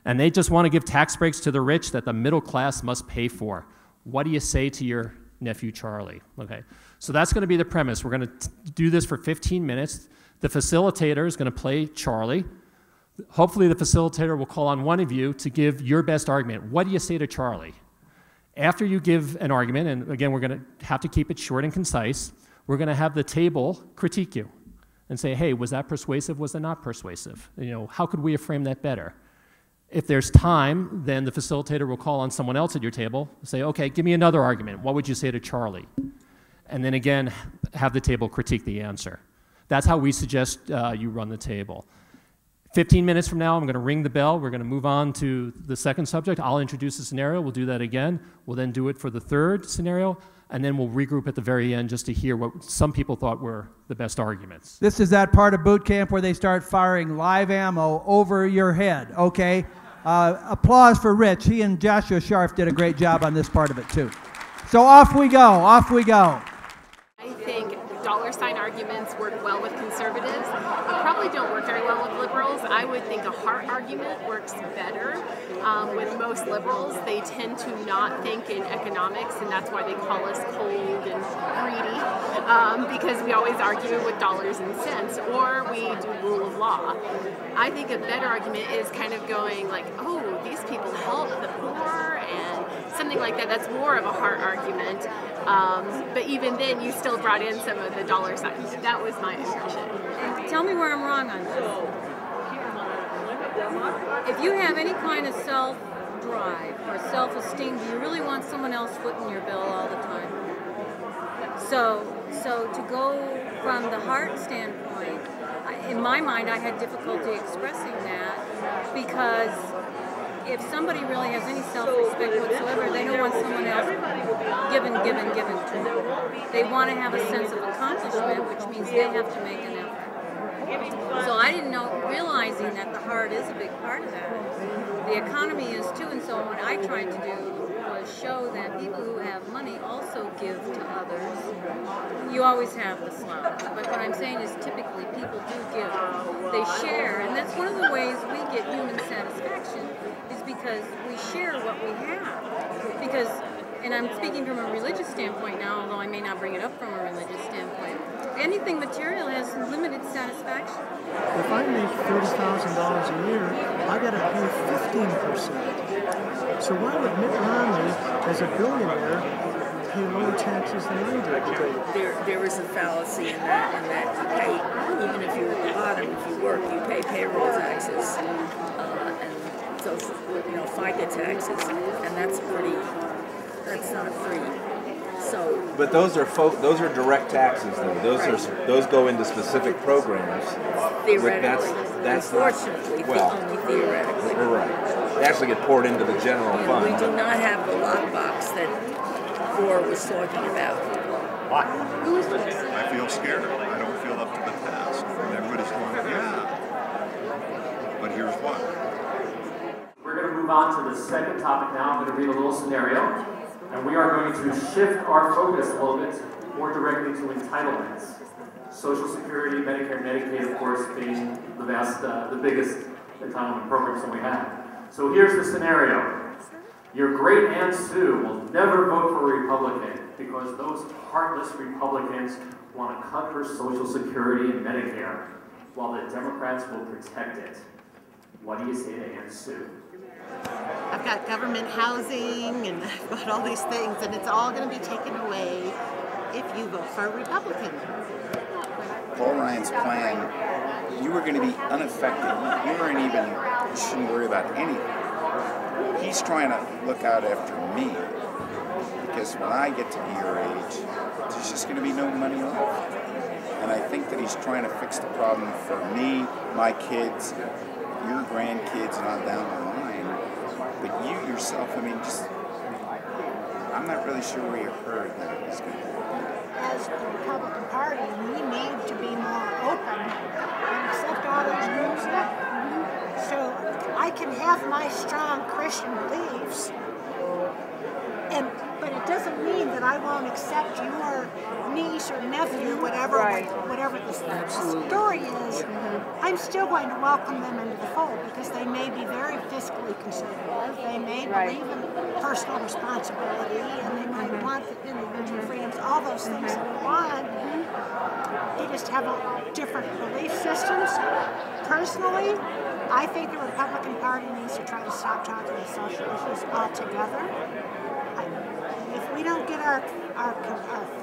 And they just want to give tax breaks to the rich that the middle class must pay for. What do you say to your nephew Charlie? Okay, so that's going to be the premise. We're going to do this for 15 minutes. The facilitator is going to play Charlie. Hopefully the facilitator will call on one of you to give your best argument. What do you say to Charlie? After you give an argument, and again, we're going to have to keep it short and concise, we're going to have the table critique you and say, hey, was that persuasive? Was it not persuasive? You know, how could we have framed that better? If there's time, then the facilitator will call on someone else at your table and say, okay, give me another argument. What would you say to Charlie? And then again, have the table critique the answer. That's how we suggest you run the table. 15 minutes from now, I'm going to ring the bell. We're going to move on to the second subject. I'll introduce the scenario. We'll do that again. We'll then do it for the third scenario, and then we'll regroup at the very end just to hear what some people thought were the best arguments. This is that part of boot camp where they start firing live ammo over your head, okay? Applause for Rich. He and Joshua Sharf did a great job on this part of it, too. So off we go, off we go. I think dollar sign arguments work well with conservatives. They probably don't work very well with liberals. I would think a heart argument works better with most liberals. They tend to not think in economics, and that's why they call us cold and greedy, because we always argue with dollars and cents, or we do rule of law. I think a better argument is kind of going like, oh, these people help the poor, and something like that. That's more of a heart argument. But even then, you still brought in some of the dollar signs. That was my impression. And tell me where I'm wrong on this. If you have any kind of self-drive or self-esteem, do you really want someone else footing your bill all the time? So to go from the heart standpoint, in my mind, I had difficulty expressing that because if somebody really has any self-respect whatsoever, they don't want someone else given to them. They want to have a sense of accomplishment, which means they have to make an effort. So I didn't know, realizing that the heart is a big part of that. The economy is too, and so what I tried to do was show that people who have money also give to others. You always have the slouch, but what I'm saying is typically people do give. They share, and that's one of the ways we get human satisfaction is because we share what we have. Because, and I'm speaking from a religious standpoint now, although I may not bring it up from a religious standpoint, anything material has limited satisfaction. If I make $30,000 a year, I got to pay 15%. So why would Mitt Romney, as a billionaire, pay lower taxes than I do? There is a fallacy in that you pay, even if you're at the bottom, if you work, you pay payroll taxes, and so FICA taxes, and that's not free. So, but those are direct taxes, though. Those go into specific programs. Theoretically. that's not, unfortunately, well, only theoretically. we're right. They actually get poured into the general And fund. we do not have the lockbox that Gore was talking about. Why? I feel scared. I don't feel up to the task. And everybody's going, yeah. But here's why. We're going to move on to the second topic now. I'm going to read a little scenario, and we are going to shift our focus a little bit more directly to entitlements. Social Security, Medicare, Medicaid, of course, being the biggest entitlement programs that we have. So here's the scenario. Your great Aunt Sue will never vote for a Republican because those heartless Republicans want to cut her Social Security and Medicare, while the Democrats will protect it. What do you say to Aunt Sue? I've got government housing and I've got all these things, and it's all going to be taken away if you vote for a Republican. Paul Ryan's plan, you were going to be unaffected. You shouldn't worry about anything. He's trying to look out after me, because when I get to be your age, there's just going to be no money left. And I think that he's trying to fix the problem for me, my kids, your grandkids, and on down the line. But you yourself, I mean, I'm not really sure where you heard that it was going to be. As the Republican Party, we need to be more open and accept all those groups. So I can have my strong Christian beliefs, but it doesn't mean that I won't accept your niece or nephew, whatever the story is. I'm still going to welcome them into the fold, because they may be very fiscally conservative, they may believe in personal responsibility, and they might want individual freedoms, all those things that we want. They just have different belief systems. Personally, I think the Republican Party needs to try to stop talking to social issues altogether. If we don't get our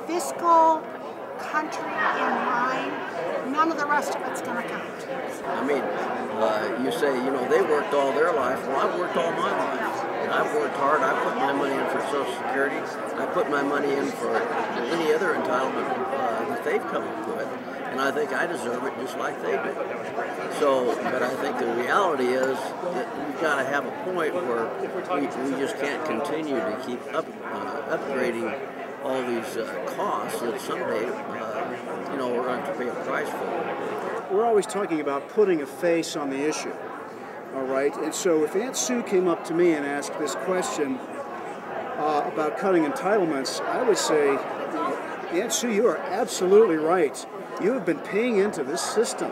fiscal country in line, none of the rest of it's going to count. I mean, you say, they worked all their life. Well, I've worked all my life. I've worked hard. I put my money in for Social Security. I put my money in for any other entitlement that they've come up with. And I think I deserve it just like they do. But I think the reality is that we've got to have a point where we just can't continue to keep upgrading all these costs that someday, we're going to have to pay a price for. We're always talking about putting a face on the issue, all right? And so if Aunt Sue came up to me and asked this question about cutting entitlements, I would say, Aunt Sue, you are absolutely right. You have been paying into this system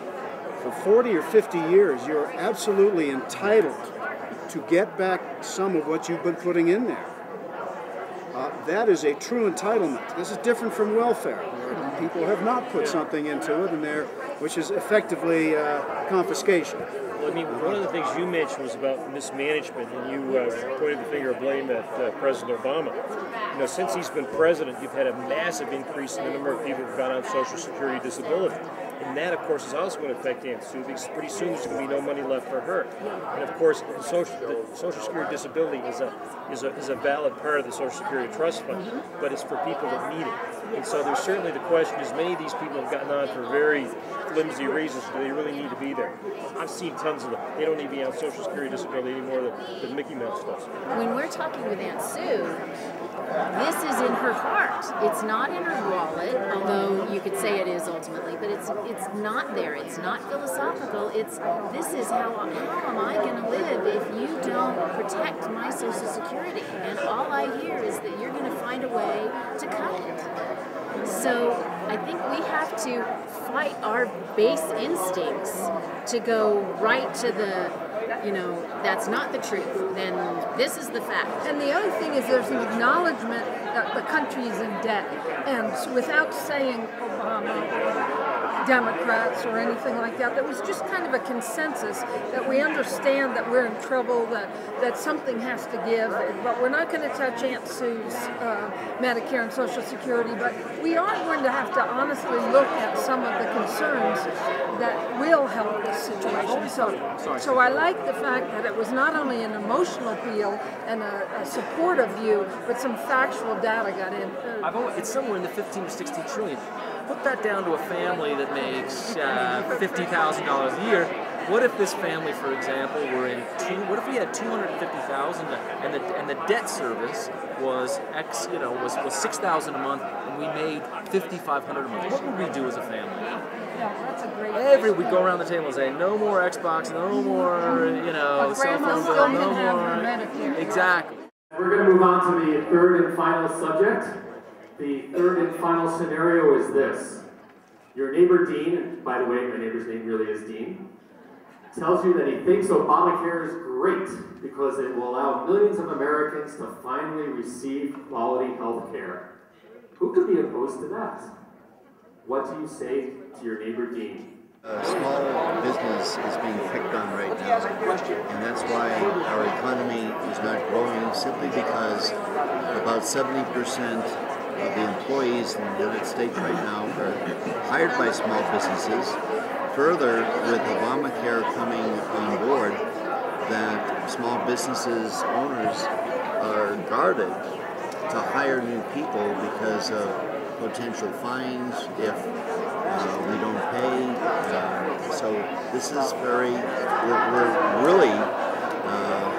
for 40 or 50 years. You are absolutely entitled to get back some of what you've been putting in there. That is a true entitlement. This is different from welfare. People have not put something into it, which is effectively confiscation. Well, I mean, one of the things you mentioned was about mismanagement, and you pointed the finger of blame at President Obama. Since he's been president, you've had a massive increase in the number of people who've gone on Social Security disability. And that, of course, is also going to affect Aunt Sue, because pretty soon there's going to be no money left for her. And, of course, the Social Security disability is a valid part of the Social Security Trust Fund, but it's for people that need it. And so there's certainly the question is, many of these people have gotten on for very flimsy reasons. Do they really need to be there? I've seen tons of them. They don't need to be on Social Security disability anymore than Mickey Mouse does. When we're talking with Aunt Sue, this is in her heart. It's not in her wallet, although you could say it is ultimately, but it's not there. It's not philosophical. This is how am I going to live if you don't protect my Social Security? And all I hear is that you're going to find a way to cut it. So I think we have to fight our base instincts to go right to the, that's not the truth, then this is the fact. And the other thing is there's an acknowledgement that the country is in debt. And without saying Obama, Democrats or anything like that, there was just kind of a consensus that we understand that we're in trouble, that something has to give, but we're not going to touch Aunt Sue's Medicare and Social Security, but we are going to have to honestly look at some of the concerns that will help this situation. So I like the fact that it was not only an emotional appeal and a supportive view, but some factual data got in. It's somewhere in the 15 to 16 trillion. Put that down to a family that makes $50,000 a year. What if this family, for example, were in what if we had 250,000 and the debt service was was 6,000 a month and we made 5,500 a month? What would we do as a family? That's a great We'd go around the table and say, no more Xbox, no more, cell phone bill, no more. Exactly. We're going to move on to the third and final subject. The third and final scenario is this. Your neighbor Dean, and by the way, my neighbor's name really is Dean, tells you that he thinks Obamacare is great because it will allow millions of Americans to finally receive quality health care. Who could be opposed to that? What do you say to your neighbor Dean? Small business is being picked on right now, and that's why our economy is not growing, simply because about 70% of the employees in the United States right now are hired by small businesses. Further, with Obamacare coming on board, that small businesses owners are guarded to hire new people because of potential fines if we don't pay. So this is we're really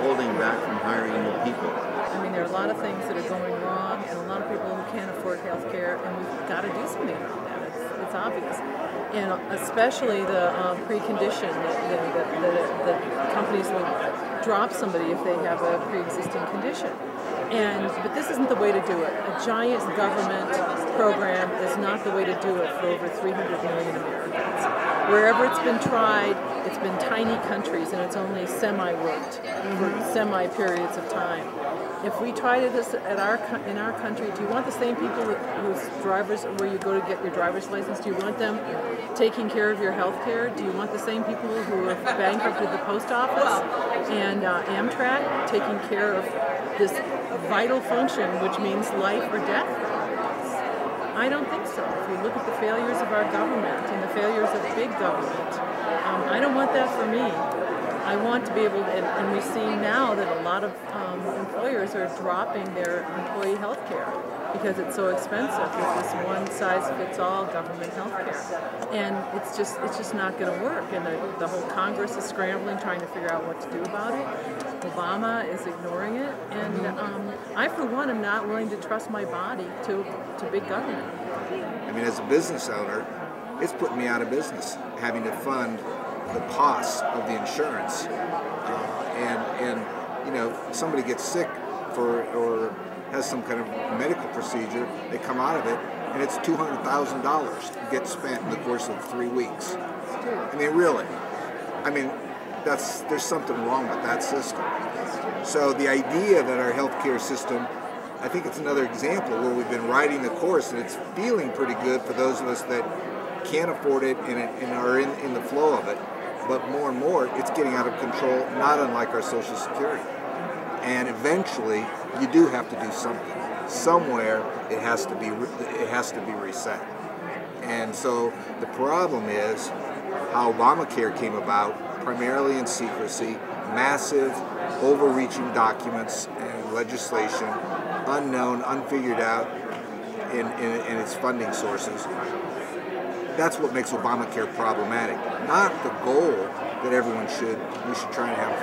holding back from hiring new people. I mean, there are a lot of things that are going wrong, and a lot of people who can't afford health care, and we've got to do something about that. It's obvious. And especially the precondition that companies would drop somebody if they have a pre-existing condition. But this isn't the way to do it. A giant government program is not the way to do it for over 300 million Americans. Wherever it's been tried, it's been tiny countries, and it's only semi-worked for semi-periods of time. If we tried this in our country, do you want the same people whose drivers, where you go to get your driver's license, do you want them taking care of your health care? Do you want the same people who have bankrupted the post office and Amtrak taking care of this vital function, which means life or death? I don't think so. If you look at the failures of our government and the failures of big government, I don't want that for me. I want to be able to, and we see now that a lot of employers are dropping their employee health care because it's so expensive with this one-size-fits-all government health care. And it's just not going to work. And the whole Congress is scrambling, trying to figure out what to do about it. Obama is ignoring it. And I, for one, am not willing to trust my body to big government. I mean, as a business owner, it's putting me out of business, having to fund the costs of the insurance, and somebody gets sick or has some kind of medical procedure, they come out of it, and it's $200,000 gets spent in the course of 3 weeks. I mean, really. I mean, there's something wrong with that system. So the idea that our healthcare system, I think it's another example where we've been riding the course, and it's feeling pretty good for those of us that can't afford it and are in the flow of it. But more and more, it's getting out of control, not unlike our Social Security. And eventually, you do have to do something. Somewhere, it has to be reset. And so the problem is how Obamacare came about, primarily in secrecy, massive, overreaching documents and legislation, unknown, unfigured out in its funding sources. That's what makes Obamacare problematic. Not the goal that we should try and have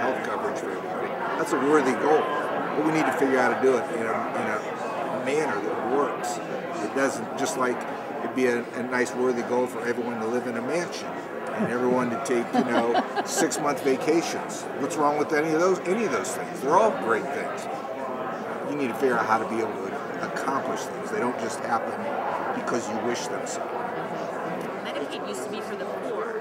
health coverage for everybody. That's a worthy goal, but we need to figure out how to do it in a manner that works. It doesn't, just like it'd be a nice worthy goal for everyone to live in a mansion and everyone to take 6-month vacations. What's wrong with any of those things? They're all great things. You need to figure out how to be able to accomplish things. They don't just happen because you wish them so. Medicaid used to be for the poor,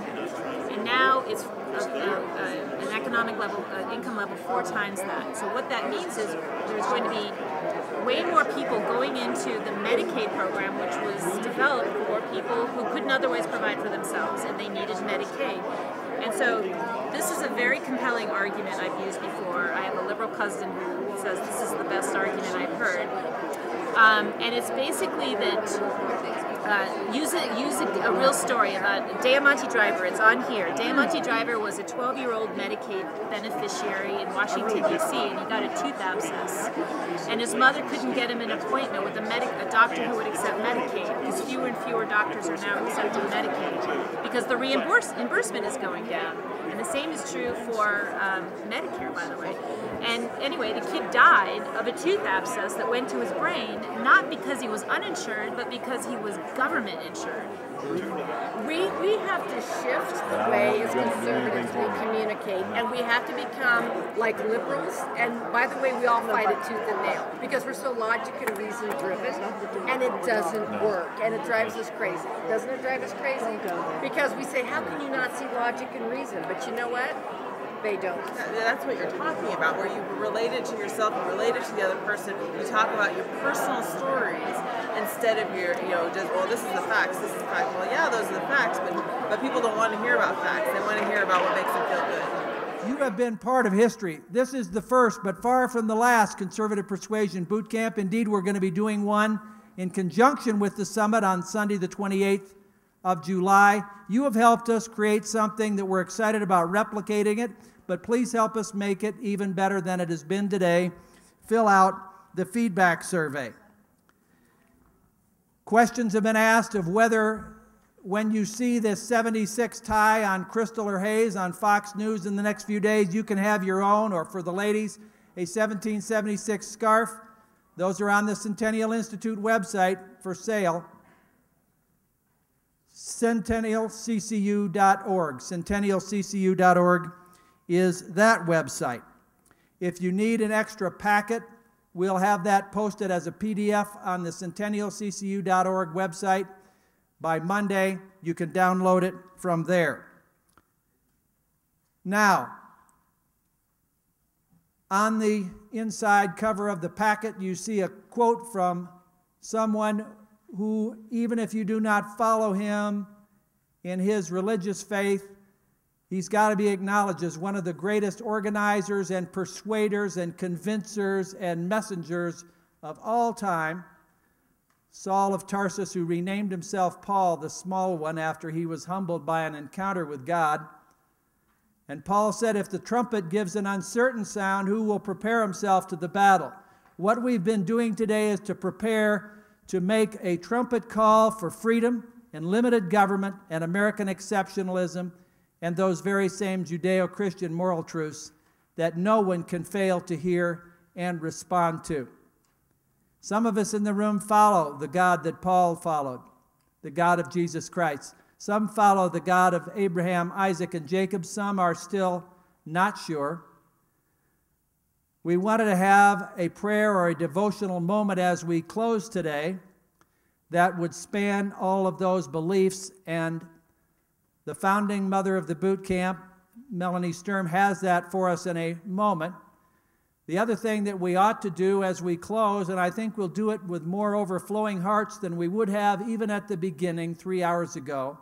and now it's an economic level, income level 4 times that. So what that means is there's going to be way more people going into the Medicaid program, which was developed for people who couldn't otherwise provide for themselves, and they needed Medicaid. And so this is a very compelling argument I've used before. I have a liberal cousin who says this is the best argument I've heard. And it's basically that use a real story about Diamante Driver. It's on here. Diamante Driver was a 12-year-old Medicaid beneficiary in Washington, D.C., and he got a tooth abscess. And his mother couldn't get him an appointment with a doctor who would accept Medicaid, because fewer and fewer doctors are now accepting Medicaid, because the reimbursement is going down. And the same is true for Medicare, by the way. And anyway, the kid died of a tooth abscess that went to his brain, not because he was uninsured, but because he was government insured. We have to shift the way as conservatives we communicate, and we have to become like liberals. And by the way, we all fight it tooth and nail because we're so logic and reason driven, and it doesn't work, and it drives us crazy. Doesn't it drive us crazy? Because we say, how can you not see logic and reason? But you know what? They don't. That's what you're talking about, where you relate it to yourself and relate it to the other person. You talk about your personal stories instead of your, just, well, this is the facts, this is the facts. Well, yeah, those are the facts, but people don't want to hear about facts. They want to hear about what makes them feel good. You have been part of history. This is the first, but far from the last, Conservative Persuasion Bootcamp. Indeed, we're going to be doing one in conjunction with the summit on Sunday, the 28th of July. You have helped us create something that we're excited about replicating it, but please help us make it even better than it has been today. Fill out the feedback survey. Questions have been asked of whether, when you see this 76 tie on Crystal or Hayes on Fox News in the next few days, you can have your own, or for the ladies, a 1776 scarf. Those are on the Centennial Institute website for sale. CentennialCCU.org. CentennialCCU.org is that website. If you need an extra packet, we'll have that posted as a PDF on the CentennialCCU.org website. By Monday, you can download it from there. Now, on the inside cover of the packet, you see a quote from someone who, even if you do not follow him in his religious faith, he's got to be acknowledged as one of the greatest organizers and persuaders and convincers and messengers of all time. Saul of Tarsus, who renamed himself Paul, the small one, after he was humbled by an encounter with God. And Paul said, if the trumpet gives an uncertain sound, who will prepare himself to the battle? What we've been doing today is to prepare to make a trumpet call for freedom and limited government and American exceptionalism and those very same Judeo-Christian moral truths that no one can fail to hear and respond to. Some of us in the room follow the God that Paul followed, the God of Jesus Christ. Some follow the God of Abraham, Isaac, and Jacob. Some are still not sure. We wanted to have a prayer or a devotional moment as we close today that would span all of those beliefs, and the founding mother of the boot camp, Melanie Sturm, has that for us in a moment. The other thing that we ought to do as we close, and I think we'll do it with more overflowing hearts than we would have even at the beginning 3 hours ago,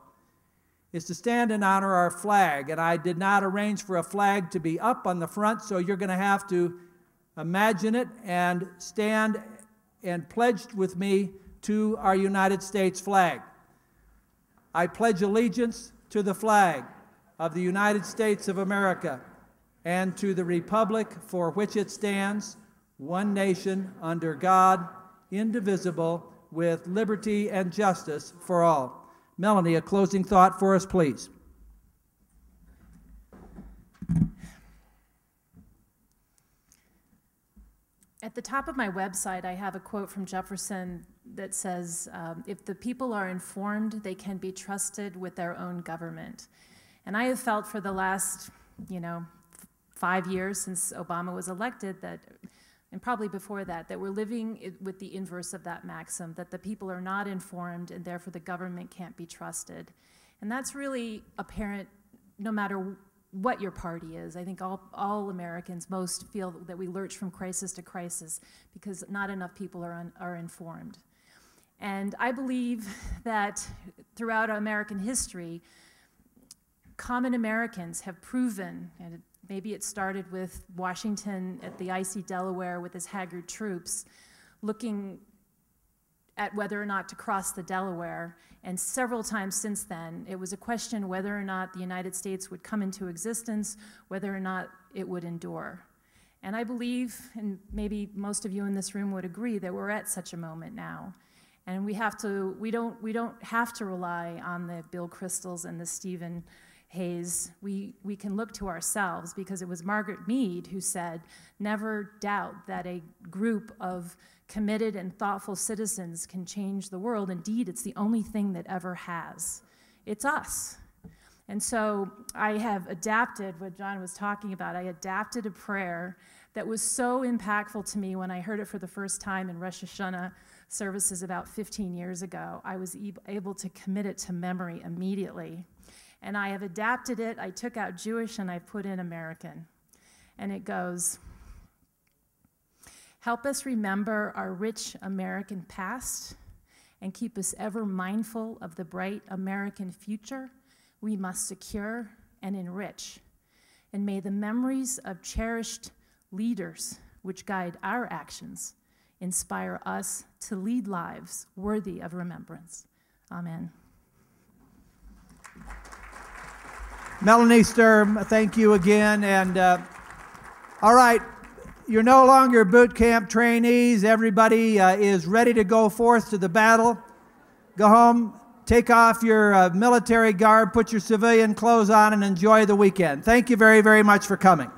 is to stand and honor our flag. And I did not arrange for a flag to be up on the front, so you're going to have to imagine it and stand and pledge with me to our United States flag. I pledge allegiance to the flag of the United States of America and to the republic for which it stands, one nation, under God, indivisible, with liberty and justice for all. Melanie, a closing thought for us, please. At the top of my website, I have a quote from Jefferson that says, if the people are informed, they can be trusted with their own government. And I have felt for the last, 5 years since Obama was elected, that, and probably before that, that we're living with the inverse of that maxim, that the people are not informed and therefore the government can't be trusted. And that's really apparent no matter what your party is. I think all Americans most feel that we lurch from crisis to crisis because not enough people are informed. And I believe that throughout American history, common Americans have proven, and maybe it started with Washington at the icy Delaware with his haggard troops, looking at whether or not to cross the Delaware. And several times since then, it was a question whether or not the United States would come into existence, whether or not it would endure. And I believe, and maybe most of you in this room would agree, that we're at such a moment now. And we don't have to rely on the Bill Kristols and the Stephen Hayes. We can look to ourselves, because it was Margaret Mead who said, never doubt that a group of committed and thoughtful citizens can change the world. Indeed, it's the only thing that ever has. It's us. And so I have adapted what John was talking about. I adapted a prayer that was so impactful to me when I heard it for the first time in Rosh Hashanah services about 15 years ago. I was able to commit it to memory immediately. And I have adapted it. I took out Jewish and I put in American. And it goes, help us remember our rich American past and keep us ever mindful of the bright American future we must secure and enrich. And may the memories of cherished leaders which guide our actions inspire us to lead lives worthy of remembrance. Amen. Melanie Sturm, thank you again. And all right, you're no longer boot camp trainees. Everybody is ready to go forth to the battle. Go home, take off your military garb, put your civilian clothes on, and enjoy the weekend. Thank you very, very much for coming.